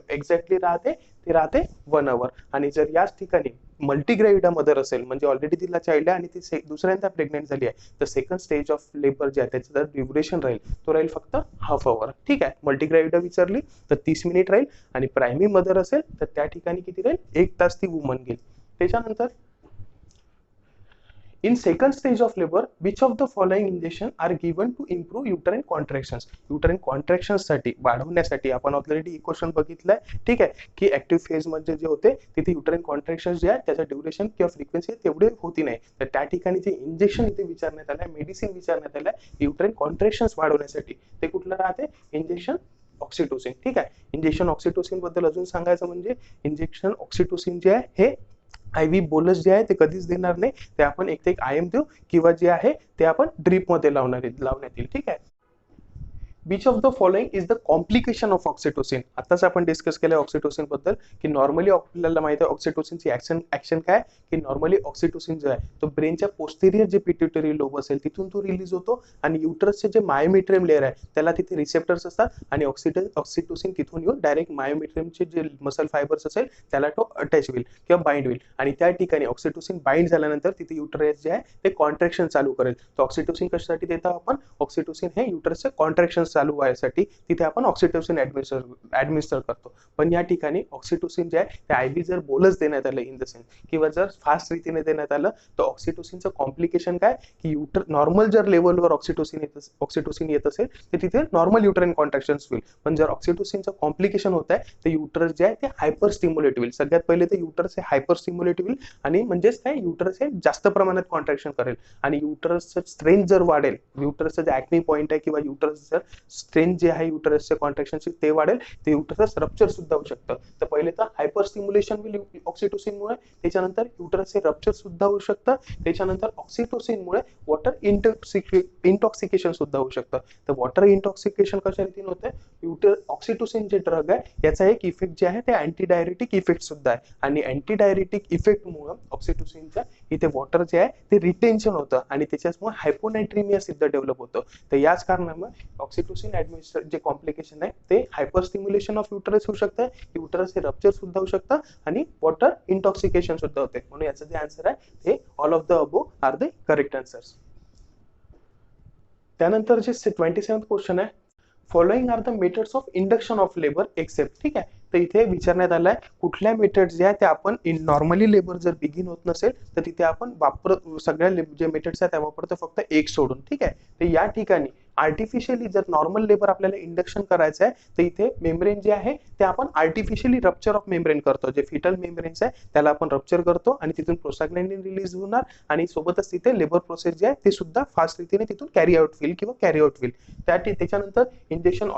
एक्झॅक्टली राहते ते राहते 1 आवर. आणि जर याच ठिकाणी मल्टीग्रॅव्हिडा मदर असेल म्हणजे ऑलरेडी तिला चाइल्ड आहे आणि ती दुसऱ्यांदा प्रेग्नेंट झाली आहे तर सेकंड स्टेज ऑफ लेबर जे आहे त्याचं ड्युरेशन राहील तो राहील फक्त हाफ आवर. ठीक आहे. मल्टीग्रॅव्हिडा विचारली तर 30 मिनिट राहील आणि प्रायमी मदर असेल तर त्या ठिकाणी किती राहील, 1 तास ती वुमन घेईल. त्याच्यानंतर in second stage of labour which of the following injection are given to improve uterine contractions. Uterine contractions साठी वाढवण्यासाठी आपण ऑलरेडी क्वेश्चन बघितलाय. ठीक आहे. की ऍक्टिव्ह फेज मध्ये जे होते तिथे युटराईन कॉन्ट्रॅक्शन्स जे आहे त्याचं ड्युरेशन किंवा फ्रिक्वेन्सी तेवढे होती नाही. तर त्या ठिकाणी जे इंजेक्शन इथे विचारण्यात आलंय, मेडिसिन विचारण्यात आलंय युटराईन कॉन्ट्रॅक्शन्स वाढवण्यासाठी, ते कुठलं राहते, इंजेक्शन ऑक्सिटोसिन. ठीक आहे. इंजेक्शन ऑक्सिटोसिन बद्दल अजून सांगायचं म्हणजे इंजेक्शन ऑक्सिटोसिन जे आहे हे IV बोलस जे आहे ते कधीच देणार नाही. ते आपण एक IM देऊ किंवा जे आहे ते आपण ड्रीप मध्ये लावण्यात येईल. ठीक आहे. Which of the following is the complication of oxytocin. आताच आपण डिस्कस केलं ऑक्सिटोसिन बद्दल की नॉर्मली आपल्याला माहिती आहे ऑक्सिटोसिनची ऍक्शन काय की नॉर्मली ऑक्सिटोसिन जो आहे तो ब्रेनच्या पोस्टेरियर जे पिट्युटरी लोब असेल तिथून तो रिलीज होतो आणि युटरसचे जे मायोमेट्रियम लेअर आहे त्याला तिथे रिसेप्टर्स असतात आणि ऑक्सिटोसिन तिथून येऊन डायरेक्ट मायोमेट्रियमचे जे मसल फायबर्स असेल त्याला तो अटॅच होईल किंवा बाइंड होईल आणि त्या ठिकाणी ऑक्सिटोसिन बाइंड झाल्यानंतर तिथे युटरस जे आहे ते कॉन्ट्रॅक्शन चालू करेल. तर ऑक्सिटोसिन कशासाठी देतो आपण, ऑक्सिटोसिन हे युटरसचे कॉन्ट्रॅक्शन चालू व्हायसाठी तिथे आपण ऑक्सिटोसिन ऍडमिनिस्टर करतो. पण या ठिकाणी ऑक्सिटोसिन जे आहे ते आयबी जर बोलच देण्यात आलं इन द सेन्स किंवा जर फास्ट रीतीने देण्यात आलं तर ऑक्सिटोसिनचं कॉम्प्लिकेशन काय की नॉर्मल जर लेवलवर ऑक्सिटोसिन येत असेल तर तिथे नॉर्मल युटराइन कॉन्ट्रॅक्शन होईल. पण जर ऑक्सिटोसिनचं कॉम्प्लिकेशन होत आहे तर युटरस जे आहे ते हायपर स्टिम्युलेट होईल. सगळ्यात पहिले तर युटरस हे हायपर स्टिम्युलेट होईल आणि म्हणजेच काय युटरस हे जास्त प्रमाणात कॉन्ट्रॅक्शन करेल आणि युटरसचं स्ट्रेंथ जर वाढेल, युटरसचं जे ऍक्ने पॉइंट आहे किंवा युटरस जर स्ट्रेंथ जे आहे युटरसच्या कॉन्ट्रॅक्शनची ते वाढेल ते युटरस रप्चर सुद्धा होऊ शकतं. तर पहिले तर हायपर स्टिम्युलेशन होईल ऑक्सिटोसिनमुळे, त्याच्यानंतर युटरसचे रप्चर सुद्धा होऊ शकतं, त्याच्यानंतर ऑक्सिटोसिनमुळे वॉटर इंटॉक्सिकेशन सुद्धा होऊ शकतं. तर वॉटर इंटॉक्सिकेशन कशा रीतीने होतं, ऑक्सिटोसिन जे ड्रग आहे याचा एक इफेक्ट जे आहे ते अँटी डायरेटिक इफेक्ट सुद्धा आहे आणि अँटी डायरेटिक इफेक्टमुळे ऑक्सिटोसिनच्या इथे वॉटर जे आहे ते रिटेन्शन होतं आणि त्याच्यामुळे हायपोनायट्रिमिया सुद्धा डेव्हलप होतं. तर याच कारणामुळे ऑक्सिटोसिन ऍडमिनिस्टर जे कॉम्प्लिकेशन आहे ते हायपर स्टिम्युलेशन ऑफ युटरस होऊ शकतं, युटरस हे रप्चर सुद्धा होऊ शकतं आणि वॉटर इंटॉक्सिकेशन सुद्धा होते. म्हणून याचं जे आन्सर आहे ते all of the above are the correct answers. त्यानंतर जे 27th क्वेश्चन आहे, following are the methods of induction of labour except. ठीक आहे, तर इथे विचारण्यात आलाय कुठल्या मेथड जे आहे ते आपण नॉर्मली लेबर जर बिगिन होत नसेल तर तिथे आपण सगळ्या जे मेथड्स आहेत त्या वापरतो फक्त एक सोडून. ठीक आहे, तर या ठिकाणी आर्टिफिशियली जर नॉर्मल लेबर आपल्याला इंडक्शन करायचं आहे तर इथे मेम्ब्रेन जे आहे ते आपण आर्टिफिशियली रप्चर ऑफ मेम्ब्रेन करतो. जे फिटल मेम्ब्रेन्स आहे त्याला आपण रप्चर करतो आणि तिथून प्रोस्टाग्लॅंडिन रिलीज होणार आणि सोबतच तिथे लेबर प्रोसेस जे आहे ते सुद्धा फास्ट रीतीने तिथून कॅरी आउट होईल किंवा कॅरी आउट होईल. त्याच्यानंतर इंजेक्शन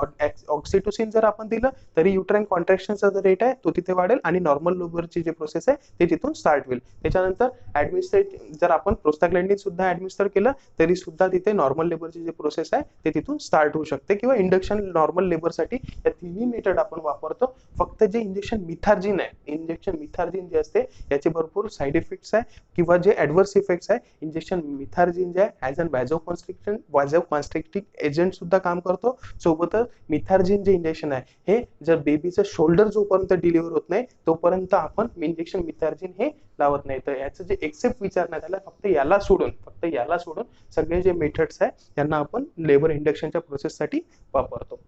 ऑक्सिटोसिन जर आपण दिलं तरी युट्राइन कॉन्ट्रॅक्शनचा जो रेट आहे तो तिथे वाढेल आणि नॉर्मल लेबरची जे प्रोसेस आहे ते तिथून स्टार्ट होईल. त्याच्यानंतर जर आपण प्रोस्टाग्लॅंडिन सुद्धा ऍडमिनिस्टर केलं तरी सुद्धा तिथे नॉर्मल लेबरची जे प्रोसेस आहे ते तिथून स्टार्ट होऊ शकते किंवा इंडक्शन नॉर्मल लेबरसाठी या तिन्ही मेथड आपण वापरतो. फक्त जे इंजेक्शन मिथार्जिन आहे, इंजेक्शन मिथार्जिन जे असते याचे भरपूर साईड इफेक्ट्स आहे किंवा जे ऍडव्हर्स इफेक्ट्स आहे. इंजेक्शन मिथार्जिन जे आहे ऍज अन व्हाझोकॉन्स्ट्रिक्टिंग एजंट सुद्धा काम करतो. सोबतच मिथार्जिन जे इंजेक्शन आहे हे जर बेबीचं शोल्डर जोपर्यंत डिलिव्हर होत नाही तोपर्यंत आपण इंजेक्शन मिथार्जिन हे लावत नाही. तर याचं जे एक्सेप्ट विचारण्यात आलं फक्त याला सोडून सगळे जे मेथड्स आहे त्यांना आपण लेबर इंडक्शनच्या प्रोसेससाठी वापरतो.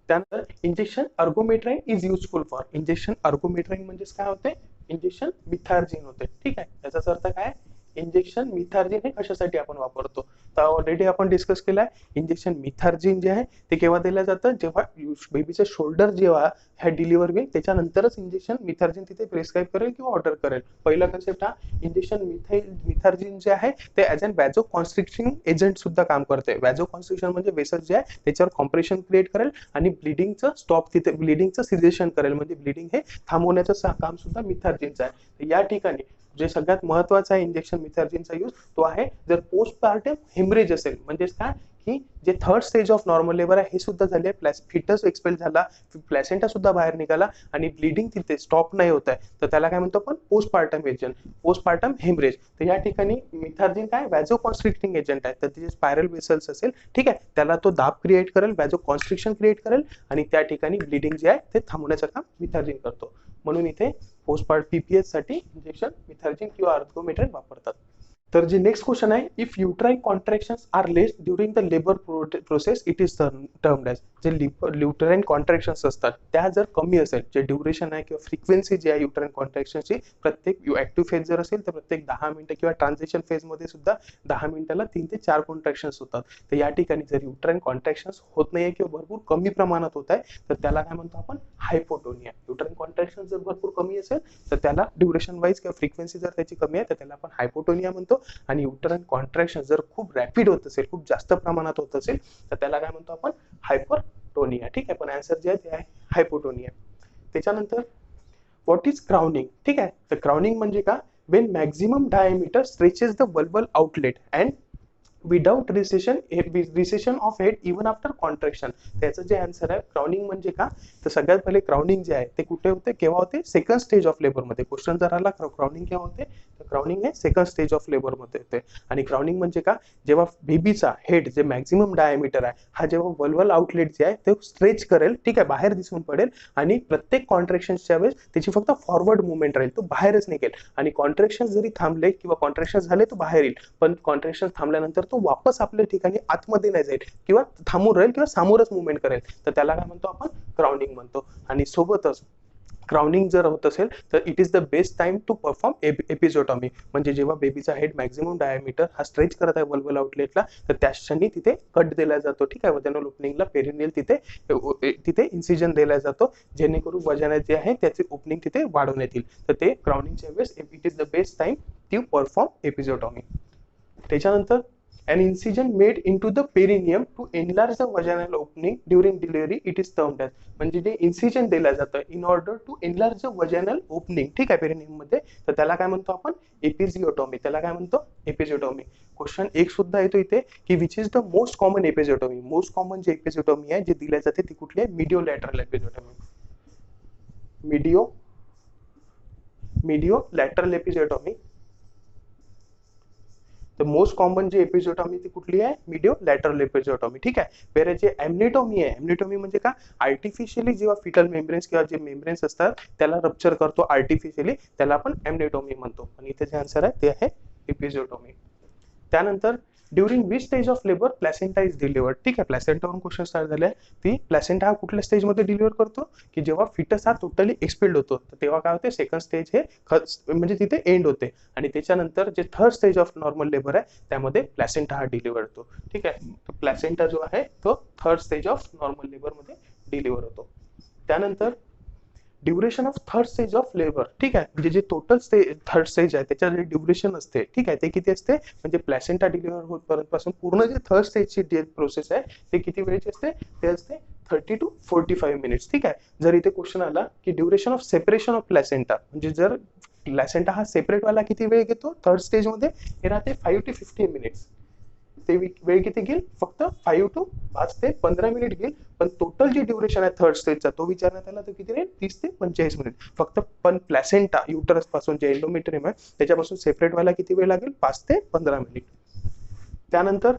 त्यानंतर injection ergometrine is useful for. Injection ergometrine म्हणजे काय होते, इंजेक्शन मिथार्जिन होते. ठीक आहे, याचा अर्थ काय, इंजेक्शन मिथार्जिन हे कशासाठी आपण वापरतो तर ऑलरेडी आपण डिस्कस केलं आहे. इंजेक्शन मिथार्जिन जे आहे ते केव्हा दिलं जातं, जेव्हा बेबीचं शोल्डर जेव्हा ह्या डिलिव्हर होईल त्याच्यानंतरच इंजेक्शन मिथार्जिन तिथे प्रिस्क्राईब करेल किंवा ऑर्डर करेल. पहिला कन्सेप्ट हा इंजेक्शन मिथार्जिन जे आहे ते ऍज अन व्हॅझो कॉन्स्ट्रिक्टिंग एजंट सुद्धा काम करते. व्हॅझो कॉन्स्ट्रिक्शन म्हणजे वेसल जे आहे त्याच्यावर कॉम्प्रेशन क्रिएट करेल आणि ब्लिडिंगचं स्टॉप तिथे ब्लिडिंगचं सिजेशन करेल, म्हणजे ब्लिडिंग हे थांबवण्याचं काम सुद्धा मिथार्जिनचं आहे. या ठिकाणी जे सगळ्यात महत्वाचा आहे इंजेक्शन मिथार्जिनचा यूज तो आहे जर पोस्टपार्टम हेमरेज असेल, म्हणजेच काय की जे third stage of normal labour आहे हे सुद्धा झाले, फिटस एक्सपेल झाला, प्लॅसेंटा सुद्धा बाहेर निघाला आणि ब्लिडिंग तिथे स्टॉप नाही होत आहे तर त्याला काय म्हणतो आपण पोस्टपार्टम एजंट, पोस्टपार्टम हेमरेज. तर या ठिकाणी मिथार्जिन काय व्हॅझो कॉन्स्ट्रिक्टिंग एजंट आहे. तर तिचे स्पायरल वेसल्स असेल ठीक आहे त्याला तो दाब क्रिएट करेल, व्हॅझो कॉन्स्ट्रिक्शन क्रिएट करेल आणि त्या ठिकाणी ब्लिडिंग जे आहे ते थांबवण्याचं काम मिथार्जिन करतो. म्हणून इथे पोस्टपार्ट पीपीएस साठी इंजेक्शन मिथार्जिन किंवा अर्गोमेट्राइन वापरतात. तर जे नेक्स्ट क्वेश्चन आहे, if uterine contractions are less during the labour process it is termed as. जे युट्राइन कॉन्ट्रॅक्शन्स असतात त्या जर कमी असेल, जे ड्युरेशन आहे किंवा फ्रिक्वेन्सी जी आहे युट्राइन कॉन्ट्रॅक्शनची प्रत्येक ऍक्टिव्ह फेज जर असेल तर प्रत्येक 10 मिनिटं किंवा ट्रान्झिशन फेज मध्ये सुद्धा 10 मिनिटाला 3 ते 4 कॉन्ट्रॅक्शन्स होतात. तर या ठिकाणी जर युट्राइन कॉन्ट्रॅक्शन्स होत नाहीये किंवा भरपूर कमी प्रमाणात होत आहे तर त्याला काय म्हणतो आपण हायपोटोनिया. युट्राइन कॉन्ट्रॅक्शन जर भरपूर कमी असेल तर त्याला ड्युरेशन वाईज किंवा फ्रिक्वेन्सी जर त्याची कमी आहे तर त्याला आपण हायपोटोनिया म्हणतो. आणि युट्राइन कॉन्ट्रॅक्शन जर खूप रॅपिड होत असेल, खूप जास्त प्रमाणात होत असेल तर त्याला काय म्हणतो आपण हायपरटोनिया. ठीक आहे, पण आन्सर जे आहे ते आहे हायपोटोनिया. त्याच्यानंतर व्हॉट इज क्राउनिंग. ठीक आहे, तर क्राउनिंग म्हणजे का, when maximum diameter stretches the बल्बल outlet and without recession of head even after contraction. त्याचं जे आन्सर आहे क्राउनिंग म्हणजे का, तर सगळ्यात पहिले क्राउनिंग जे आहे ते कुठे होते, केव्हा होते, सेकंड स्टेज ऑफ लेबर मध्ये. क्वेश्चन जर आला क्राउनिंग केव्हा होते, तर क्राउनिंग हे सेकंड स्टेज ऑफ लेबर मध्ये होते. आणि क्राउनिंग म्हणजे का, जेव्हा बेबीचा हेड जे मॅक्झिमम डायमीटर आहे हा जेव्हा वल्वल आउटलेट जे आहे ते स्ट्रेच करेल, ठीक आहे, बाहेर दिसून पडेल, आणि प्रत्येक कॉन्ट्रॅक्शनच्या वेळेस त्याची फक्त फॉरवर्ड मुवमेंट राहील, तो बाहेरच निघेल. आणि कॉन्ट्रॅक्शन जरी थांबले किंवा कॉन्ट्रॅक्शन झाले तो बाहेर येईल, पण कॉन्ट्रॅक्शन थांबल्यानंतर तो वापस आपल्या ठिकाणी आतमध्ये नाही जाईल किंवा थांबून राहील किंवा समोरच मुवमेंट करेल, तर त्याला काय म्हणतो आपण, क्राउनिंग म्हणतो. आणि सोबतच क्राउनिंग जर होत असेल तर it is the best time to perform episiotomy. म्हणजे जेव्हा बेबीचा हेड मॅक्झिमम डायमीटर हा स्ट्रेच करत आहे वल्वल आउटलेटला, तर त्या क्षणी तिथे कट दिला जातो, ठीक आहे, वजनल ओपनिंगला पेरिनियल तिथे इन्सिजन दिला जातो, जेणेकरून वजन जे आहे त्याचे ओपनिंग तिथे वाढवण्यात येईल. तर ते क्राउनिंगच्या वेळेस it is the best time to perform episiotomy. त्याच्यानंतर an incision made into the perineum to enlarge the vaginal opening during delivery, it is termed as. म्हणजे जे इन्सिजन दिलं जातं in order to enlarge the vaginal opening, ठीक आहे, perineum मध्ये, तर त्याला काय म्हणतो आपण, एपिजिओटॉमी. त्याला काय म्हणतो, एपिजिओटॉमी. क्वेश्चन एक सुद्धा येतो इथे की which is the most common episiotomy. Most common जे एपिजिओटॉमी आहे जे दिल्या जाते ती कुठली आहे, मीडिओ लॅटरल एपिजिओटॉमी. मीडिओ लॅटरल एपिजिओटॉमी. तर मोस्ट कॉमन जे एपिजिओटॉमी ती कुठली आहे, मीडिओ लॅटरल एपिजिओटॉमी, ठीक आहे. वेर जे एमनिटॉमी आहे, एमनिटॉमी म्हणजे का, आर्टिफिशियली जेव्हा फिटल मेम्ब्रेन्स किंवा जे मेम्ब्रेन्स असतात त्याला रप्चर करतो आर्टिफिशियली, त्याला आपण एमनिटॉमी म्हणतो. आणि इथे जे आन्सर आहे ते आहे एपिजिओटॉमी. त्यानंतर during which stage of labour placenta is delivered, ठीक आहे, प्लॅसेंटावरून क्वेश्चन स्टार्ट झाले. ती प्लॅसेंटा हा कुठल्या स्टेज मध्ये डिलिव्हर करतो, की जेव्हा फिटस हा टोटली एक्सपेल्ड होतो, तर तेव्हा काय होते, सेकंड स्टेज हे म्हणजे तिथे एंड होते. आणि त्याच्यानंतर जे third stage of normal labour आहे त्यामध्ये प्लॅसेंटा हा डिलिव्हर होतो, ठीक आहे. तर प्लॅसेंटा जो आहे तो third stage of normal labour मध्ये डिलिव्हर होतो. त्यानंतर duration of third stage of labour, ठीक आहे, म्हणजे जे टोटल थर्ड स्टेज आहे त्याच्या जे ड्युरेशन असते, ठीक आहे, ते किती असते, म्हणजे प्लॅसेंटा डिलिव्हर होत पासून पूर्ण जे थर्ड स्टेजची जे प्रोसेस आहे ते किती वेळची असते, ते असते 30 to 45 मिनिट्स, ठीक आहे. जर इथे क्वेश्चन आला की duration of separation of placenta, म्हणजे जर प्लॅसेंटा हा सेपरेट वाला किती वेळ घेतो थर्ड स्टेज मध्ये, हे राहते 5 to 15 मिनिट्स. ते वेळ किती घेईल, फक्त 5 ते 15 मिनिट घेईल. पण टोटल जे ड्युरेशन आहे थर्ड स्टेजचा तो विचारण्यात आला तर किती राहील, 30 ते 45 मिनिट फक्त. पण प्लॅसेंटा युटरस पासून जे एंडोमेट्रियम आहे त्याच्यापासून सेपरेट व्हायला किती वेळ लागेल, 5 ते 15 मिनिट. त्यानंतर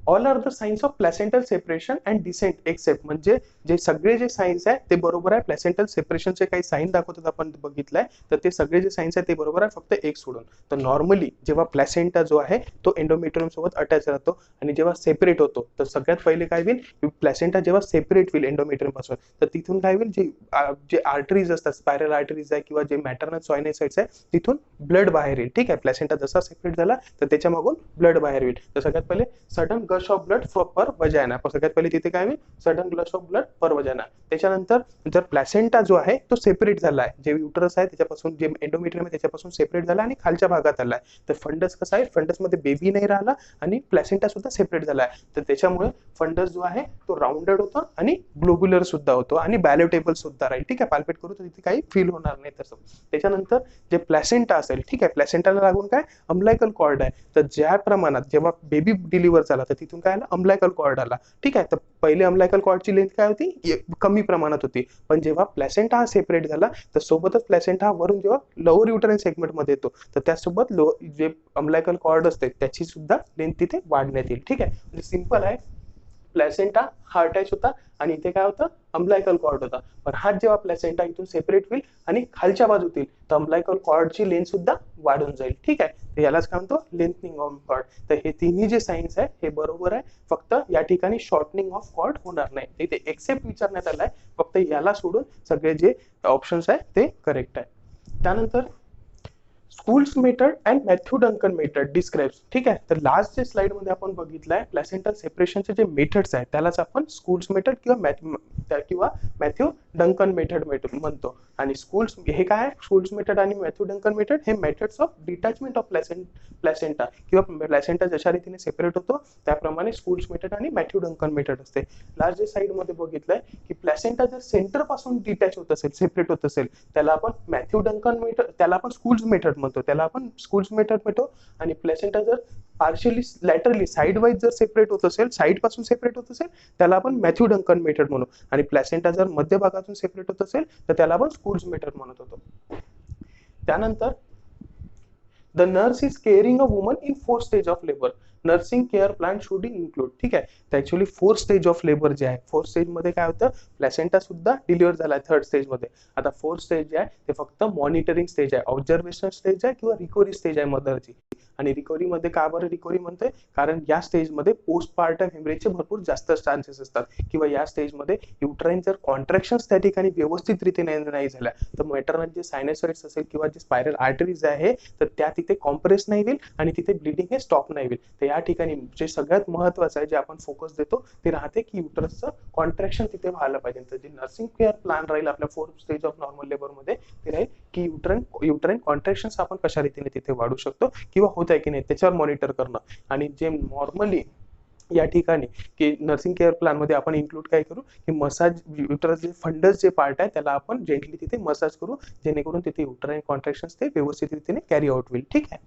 all are the signs of placental separation and descent except, म्हणजे जे सगळे जे साइन्स आहे ते बरोबर आहे. प्लॅसेंटल सेपरेशनचे काही साईन दाखवतात आपण बघितलंय, तर ते सगळे जे साइन्स आहे ते बरोबर आहे, फक्त एक सोडून. तर नॉर्मली जेव्हा प्लॅसेंटा जो आहे तो एंडोमेट्रियम सोबत अटॅच राहतो, आणि जेव्हा सेपरेट होतो तर सगळ्यात पहिले काय होईल, प्लॅसेंटा जेव्हा सेपरेट होईल एंडोमेट्रियम पासून, तर तिथून काय होईल, जे आर्टरीज असतात, स्पायरल आर्टरीज आहे किंवा जे मॅटर्नल सायनोसाइट्स आहे तिथून ब्लड बाहेर येईल, ठीक आहे. प्लॅसेंटा जसा सेपरेट झाला तर त्याच्या मागून ब्लड बाहेर येईल. तर सगळ्यात पहिले sudden gush of blood per vagina, सगळ्यात पहिले तिथे काय होईल, sudden gush of blood per vagina. त्याच्यानंतर जर प्लॅसेंटा जो आहे तो सेपरेट झाला आहे, जे युटरस आहे त्याच्यापासून, जे एंडोमेट्रियम आहे त्याच्यापासून सेपरेट झाला आणि खालच्या भागात आलाय, तर फंडस कसा आहे, फंडस मध्ये बेबी नाही राहिला आणि प्लॅसेंटा सुद्धा सेपरेट झाला आहे, तर त्याच्यामुळे फंडस जो आहे तो राऊंडेड होतो आणि ग्लोब्युलर सुद्धा होतो आणि बॅलोटेबल सुद्धा राहील, ठीक आहे. पाल्पेट करू तर तिथे काही फील होणार नाही तसं. त्याच्यानंतर जे प्लॅसेंटा असेल, ठीक आहे, प्लॅसेंटाला लागून काय अम्लायकल कॉर्ड आहे, तर ज्या प्रमाणात जेव्हा बेबी डिलिव्हर झाला तर तिथून काय आला, अम्लायकल कॉर्ड आला, ठीक आहे. तर पहिले अम्लायकल कॉर्डची लेंथ काय होती, कमी प्रमाणात होती, पण जेव्हा प्लॅसेंटा हा सेपरेट झाला तर सोबतच प्लॅसेंटा वरून जेव्हा लोअर युटराइन सेगमेंट मध्ये येतो तर त्यासोबत जे अम्लायकल कॉर्ड असते त्याची सुद्धा लेंथ तिथे वाढण्यात येईल, ठीक आहे. म्हणजे सिंपल आहे, प्लॅसेंटा हा अटॅच होता आणि इथे काय होतं, अम्लायकल कॉर्ड होता. पण हा जेव्हा प्लॅसेंटा इथून सेपरेट होईल आणि खालच्या बाजूत येईल तर अम्लायकल कॉर्डची लेंथ सुद्धा वाढून जाईल, ठीक आहे. तर यालाच काय म्हणतो, लेंथनिंग ऑफ कॉर्ड. तर हे तिन्ही जे साइन्स आहे हे बरोबर आहे, फक्त या ठिकाणी शॉर्टनिंग ऑफ कॉर्ड होणार नाही. इथे एक्सेप्ट विचारण्यात आलाय, फक्त याला सोडून सगळे जे ऑप्शन्स आहे ते करेक्ट आहे. त्यानंतर स्कूल्स मेथड अँड मॅथ्यू डंकन मेथड डिस्क्राइब्स, ठीक आहे. तर लास्ट जे स्लाइड मध्ये आपण बघितलंय प्लॅसेंटल सेपरेशनचे जे मेथड्स आहेत त्यालाच आपण स्कूल्स मेथड किंवा मॅथ्यू डंकन मेथड म्हणतो. आणि स्कूल्स हे काय आहे, स्कूल्स मेथड आणि मॅथ्यू डंकन मेथड हे methods of detachment of placenta किंवा प्लॅसेंटा जशा रीतीने सेपरेट होतो त्याप्रमाणे स्कूल्स मेथड आणि मॅथ्यू डंकन मेथड असते. लास्ट जे साइड मध्ये बघितलंय की प्लॅसेंटा जर सेंटर पासून डिटॅच होत असेल, सेपरेट होत असेल, त्याला आपण मॅथ्यू डंकन मेथड, त्याला आपण स्कूल्स मेथड म्हणतो त्याला आपण स्कूल्स मेथड म्हणतो. आणि प्लेसेंटा जर पार्शियली लॅटरली साइड वाईज जर सेपरेट होत असेल, साइड पासून सेपरेट होत असेल, त्याला आपण मॅथ्यू डंकन मेथड म्हणू. आणि प्लेसेंटा जर मध्य भागातून सेपरेट होत असेल तर त्याला आपण स्कूल्स मेथड म्हणत होतो. त्यानंतर the nurse is caring a woman in 4 stage of labour. Nursing care plan should include. ठीक आहे, तर ऍक्च्युअली 4 स्टेज ऑफ लेबर जे आहे, 4 स्टेज मध्ये काय होतं, प्लॅसेंटा सुद्धा डिलिव्हर झाला 3rd स्टेज मध्ये. आता 4th स्टेज जे आहे ते फक्त मॉनिटरिंग स्टेज आहे, ऑब्झर्वेशन स्टेज आहे किंवा रिकव्हरी स्टेज आहे मदरची. आणि रिकव्हरी मध्ये का बरं रिकव्हरी म्हणतोय, कारण या स्टेजमध्ये पोस्टपार्टम हेमरेजचे भरपूर जास्त चान्सेस असतात, किंवा या स्टेजमध्ये युट्राईन जर कॉन्ट्रॅक्शन्स त्या ठिकाणी व्यवस्थित रीतीने नाही झाल्या तर मॅटर्नल जे सायनोसाइड्स असेल किंवा जे स्पायरल आर्टरीज आहे तर त्या तिथे कॉम्प्रेस नाही होईल आणि तिथे ब्लिडिंग हे स्टॉप नाही होईल. तर या ठिकाणी जे सगळ्यात महत्वाचं आहे, जे आपण फोकस देतो ते राहते की युट्रसचं कॉन्ट्रॅक्शन तिथे व्हायला पाहिजे. तर जे नर्सिंग केअर प्लॅन राहील आपल्या 4th stage of normal labour मध्ये ते राहील की युट्राईन कॉन्ट्रॅक्शन्स आपण कशा रीतीने तिथे वाढू शकतो किंवा होत आहे की नाही त्याच्यावर मॉनिटर करणं. आणि जे नॉर्मली या ठिकाणी की नर्सिंग केअर प्लॅन मध्ये आपण इन्क्लूड काय करू की मसाज, युट्रस जे फंडस जे पार्ट आहे त्याला आपण जेंटली तिथे मसाज करू, जेणेकरून तिथे युट्राईन कॉन्ट्रॅक्शन्स ते व्यवस्थित रीतीने कॅरी आउट होईल. ठीक आहे,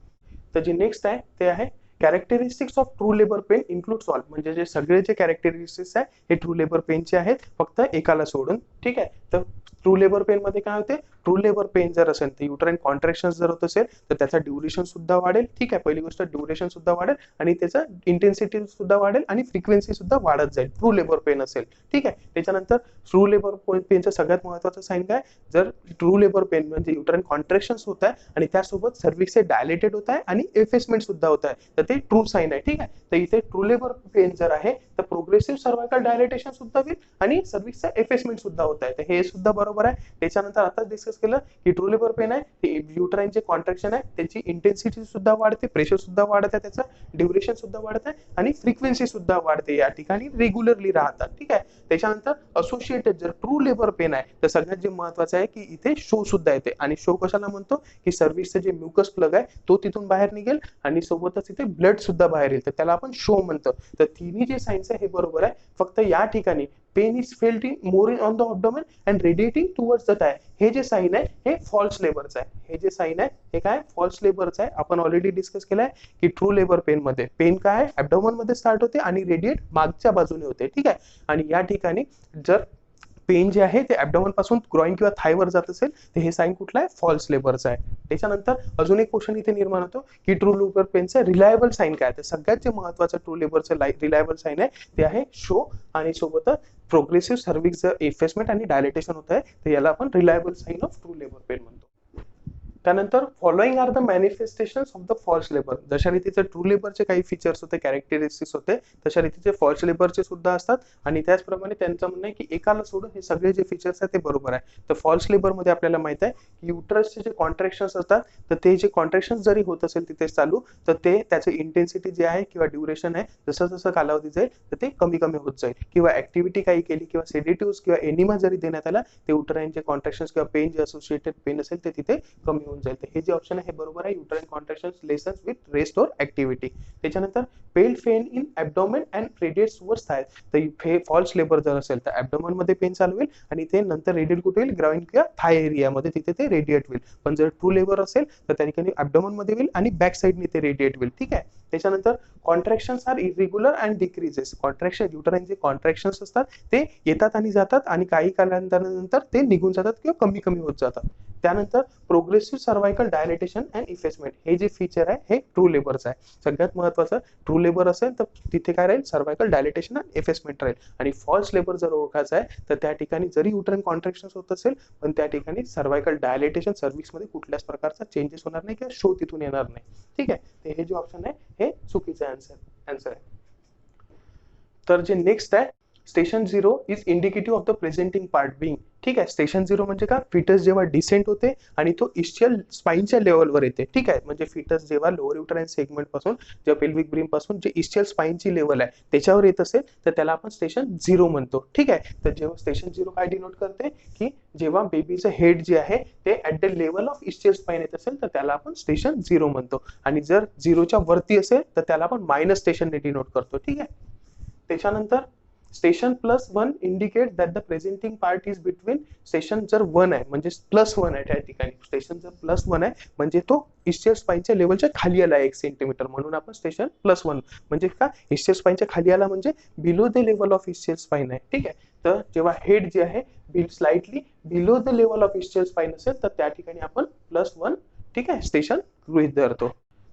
तर जे नेक्स्ट आहे ते आहे characteristics of true labour pen includes all. म्हणजे जे सगळे जे कॅरेक्टरिस्टिक्स आहे हे ट्रू लेबर पेनचे आहेत, फक्त एकाला सोडून. ठीक आहे, तर ट्रू लेबर पेन मध्ये काय होते, ट्रू लेबर पेन जर असेल तर युट्राईन कॉन्ट्रॅक्शन जर होत असेल तर त्याचा ड्युरेशन सुद्धा वाढेल. ठीक आहे, पहिली गोष्ट ड्युरेशन सुद्धा वाढेल आणि त्याचा इंटेन्सिटी सुद्धा वाढेल आणि फ्रिक्वेन्सी सुद्धा वाढत जाईल, ट्रू लेबर पेन असेल. ठीक आहे, त्याच्यानंतर ट्रू लेबर पेनचं सगळ्यात महत्वाचं साईन काय, जर ट्रू लेबर पेन म्हणजे युट्राईन कॉन्ट्रॅक्शन्स होत आहे आणि त्यासोबत सर्व्हिक्स हे डायलेटेड होत आहे आणि एफेसमेंट सुद्धा होत आहे, तर ते ट्रू साईन आहे. ठीक आहे, तर इथे ट्रू लेबर पेन जर आहे तर प्रोग्रेसिव्ह सर्वायकल डायलेटेशन सुद्धा होईल आणि सर्व्हिसचा एफेसमेंट सुद्धा होत आहे, तर हे सुद्धा बरोबर आहे. त्याच्यानंतर आता डिस्कस केलं की ट्रू लेबर पेन आहे ते युट्राईन जे कॉन्ट्रॅक्शन आहे त्याची इंटेन्सिटी सुद्धा वाढते, प्रेशर सुद्धा वाढत आहे, त्याचं ड्युरेशन सुद्धा वाढत आहे आणि फ्रिक्वेन्सी सुद्धा वाढते, या ठिकाणी रेग्युलरली राहतात. ठीक आहे, त्याच्यानंतर असोसिएटेड जर ट्रू लेबर पेन आहे तर सगळ्यात जे महत्वाचं आहे की इथे शो सुद्धा येते. आणि शो कशाला म्हणतो की सर्व्हिसचं जे म्युकस प्लग आहे तो तिथून बाहेर निघेल आणि सोबतच इथे ब्लड सुद्धा बाहेर येईल, तर त्याला आपण शो म्हणतो. तर तिन्ही जे सायन्स आहे हे बरोबर आहे, फक्त या ठिकाणी pain is felt in more on the abdomen and radiating towards the thigh, हे जे साइन आहे हे फॉल्स लेबरचं आहे. हे जे साइन आहे हे काय फॉल्स लेबरचं आहे. आपण ऑलरेडी डिस्कस केलंय की ट्रू लेबर पेन मध्ये पेन काय आहे, ऍब्डोमेन मध्ये स्टार्ट होते आणि रेडिएट मागच्या बाजूने होते. ठीक आहे, आणि या ठिकाणी जर पेन जे आहे ते ऍब्डोमेन पासून ग्रॉइन किंवा थायवर जात असेल तर हे साइन कुठला आहे, फॉल्स लेबरचा आहे. त्याच्यानंतर अजून एक क्वेश्चन इथे निर्माण होतो की ट्रू लेबर पेनचं रिलायबल साइन काय, तर सगळ्यात जे महत्वाचं ट्रू लेबरचं रिलायबल साइन आहे ते आहे शो आणि सोबतच प्रोग्रेसिव्ह सर्व्हिक्स एफेसमेंट आणि डायलेटेशन होत आहे, तर याला आपण reliable sign of true labour pain म्हणतो. त्यानंतर following are the manifestations of the false labour. जशा रीतीचे ट्रू लेबरचे काही फीचर्स होते, कॅरेक्टरिस्टिक्स होते, तशा रीतीचे फॉल्स लेबरचे सुद्धा असतात. आणि त्याचप्रमाणे त्यांचं म्हणणं आहे की एकाला सोडून हे सगळे जे फीचर्स आहेत ते बरोबर आहे. तर फॉल्स लेबर मध्ये आपल्याला माहित आहे की युट्रसचे जे कॉन्ट्रॅक्शन्स असतात तर ते जे कॉन्ट्रॅक्शन्स जरी होत असेल तिथे चालू तर ते त्याचे इंटेन्सिटी जे आहे किंवा ड्युरेशन आहे जसं जसं कालावधी जाईल तर ते कमी कमी होत जाईल, किंवा ऍक्टिव्हिटी काही केली किंवा सेडेटिव्ह किंवा एनिमा जरी देण्यात आला ते युट्राईनचे कॉन्ट्रॅक्शन्स किंवा पेन जे असोसिएटेड पेन असेल ते तिथे कमी होऊन जाईल. हे जे ऑप्शन आहे हे बरोबर आहे, युट्राईन कॉन्ट्रॅक्शन्स लेसन्स विथ रेस्ट और ऍक्टिव्हिटी. त्याच्यानंतर पेल फेन इन ऍब्डोमेन अँड रेडिएट्स टुवर्ड्स थाय. तर हे फॉल्स लेबर जर असेल तर ऍब्डोमेन मध्ये पेन चालू होईल आणि ते नंतर रेडिएट कुठे होईल, ग्राउंड किंवा थाय एरियामध्ये तिथे ते रेडिएट होईल. पण जर ट्रू लेबर असेल तर त्या ठिकाणी ऍब्डोमेन मध्ये होईल आणि बॅक साइडने ते रेडिएट होईल. ठीक आहे, त्याच्यानंतर contractions are irregular and decreases. Contraction युट्राईनचे कॉन्ट्रॅक्शन्स असतात ते येतात आणि जातात आणि काही कालांतरानंतर ते निघून जातात किंवा कमी कमी होत जातात. त्यानंतर progressive cervical dilatation and effacement हे जे फीचर आहे हे ट्रू लेबरचं आहे. सगळ्यात महत्वाचं ट्रू लेबर असेल तर तिथे काय राहील, सर्वायकल डायलेटेशन अँड इफेसमेंट राहील. आणि फॉल्स लेबर जर ओळखायचं आहे तर त्या ठिकाणी जरी युट्राईन कॉन्ट्रॅक्शन्स होत असेल पण त्या ठिकाणी सर्वायकल डायलेटेशन सर्व्हिक्स मध्ये कुठल्याच प्रकारचा चेंजेस होणार नाही किंवा शो तिथून येणार नाही. ठीक आहे, तर हे जे ऑप्शन आहे हे चुकीचं आन्सर आहे. तर जे नेक्स्ट आहे station 0 is indicative of the presenting part being. ठीक आहे, स्टेशन 0 म्हणजे का, फिटस जेव्हा डिसेंट होते आणि तो इस्चियल स्पाइनच्या लेवलवर येते. ठीक आहे, म्हणजे फिटस जेव्हा लोअर युट्राईन सेगमेंट पासून जेव्हा पेल्विक ब्रिम पासून जे इस्चियल स्पाइनची लेवल आहे त्याच्यावर येत असेल तर त्याला आपण स्टेशन 0 म्हणतो. ठीक आहे, तर जेव्हा स्टेशन 0 काय डिनोट करते की जेव्हा बेबीचं हेड जे आहे ते at the level of ischial spine येत असेल तर त्याला आपण स्टेशन 0 म्हणतो. आणि जर 0च्या वरती असेल तर त्याला आपण मायनस स्टेशन डिनोट करतो. ठीक आहे, त्याच्यानंतर station +1 indicate that the presenting part is between station जर 1 आहे म्हणजे +1 आहे त्या ठिकाणी, स्टेशन जर +1 आहे म्हणजे तो इस्चियल स्पाइनच्या लेवलच्या खाली आला 1 सेंटीमीटर, म्हणून आपण स्टेशन +1 म्हणजे का इस्चियल स्पाइनच्या खाली आला म्हणजे below the level of ischial spine आहे. ठीक आहे. तर जेव्हा हेड जे आहे slightly below the level of ischial spine असेल तर त्या ठिकाणी आपण +1 ठीक आहे स्टेशन गृहीत धरतो.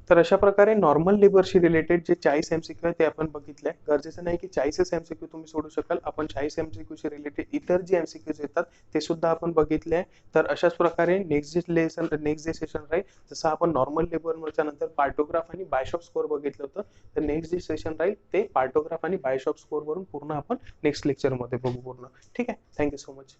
तर अशा प्रकारे नॉर्मल लेबरशी रिलेटेड जे 40 एमसीक्यू आहे ते आपण बघितले. गरजेचं नाही की 40च एमसीक्यू तुम्ही सोडू शकाल, आपण 40 एमसीक्यूशी रिलेटेड इतर जे एमसीक्यूज येतात ते सुद्धा आपण बघितले आहे. तर अशाच प्रकारे नेक्स्ट जे सेशन राहील, जसं आपण नॉर्मल लेबरच्या नंतर पार्टोग्राफ आणि बायशॉप स्कोअर बघितलं होतं, तर नेक्स्ट जे सेशन राहील ते पार्टोग्राफ आणि बायशॉप स्कोअर वरून पूर्ण आपण नेक्स्ट लेक्चरमध्ये बघू पूर्ण. ठीक आहे. Thank you so much.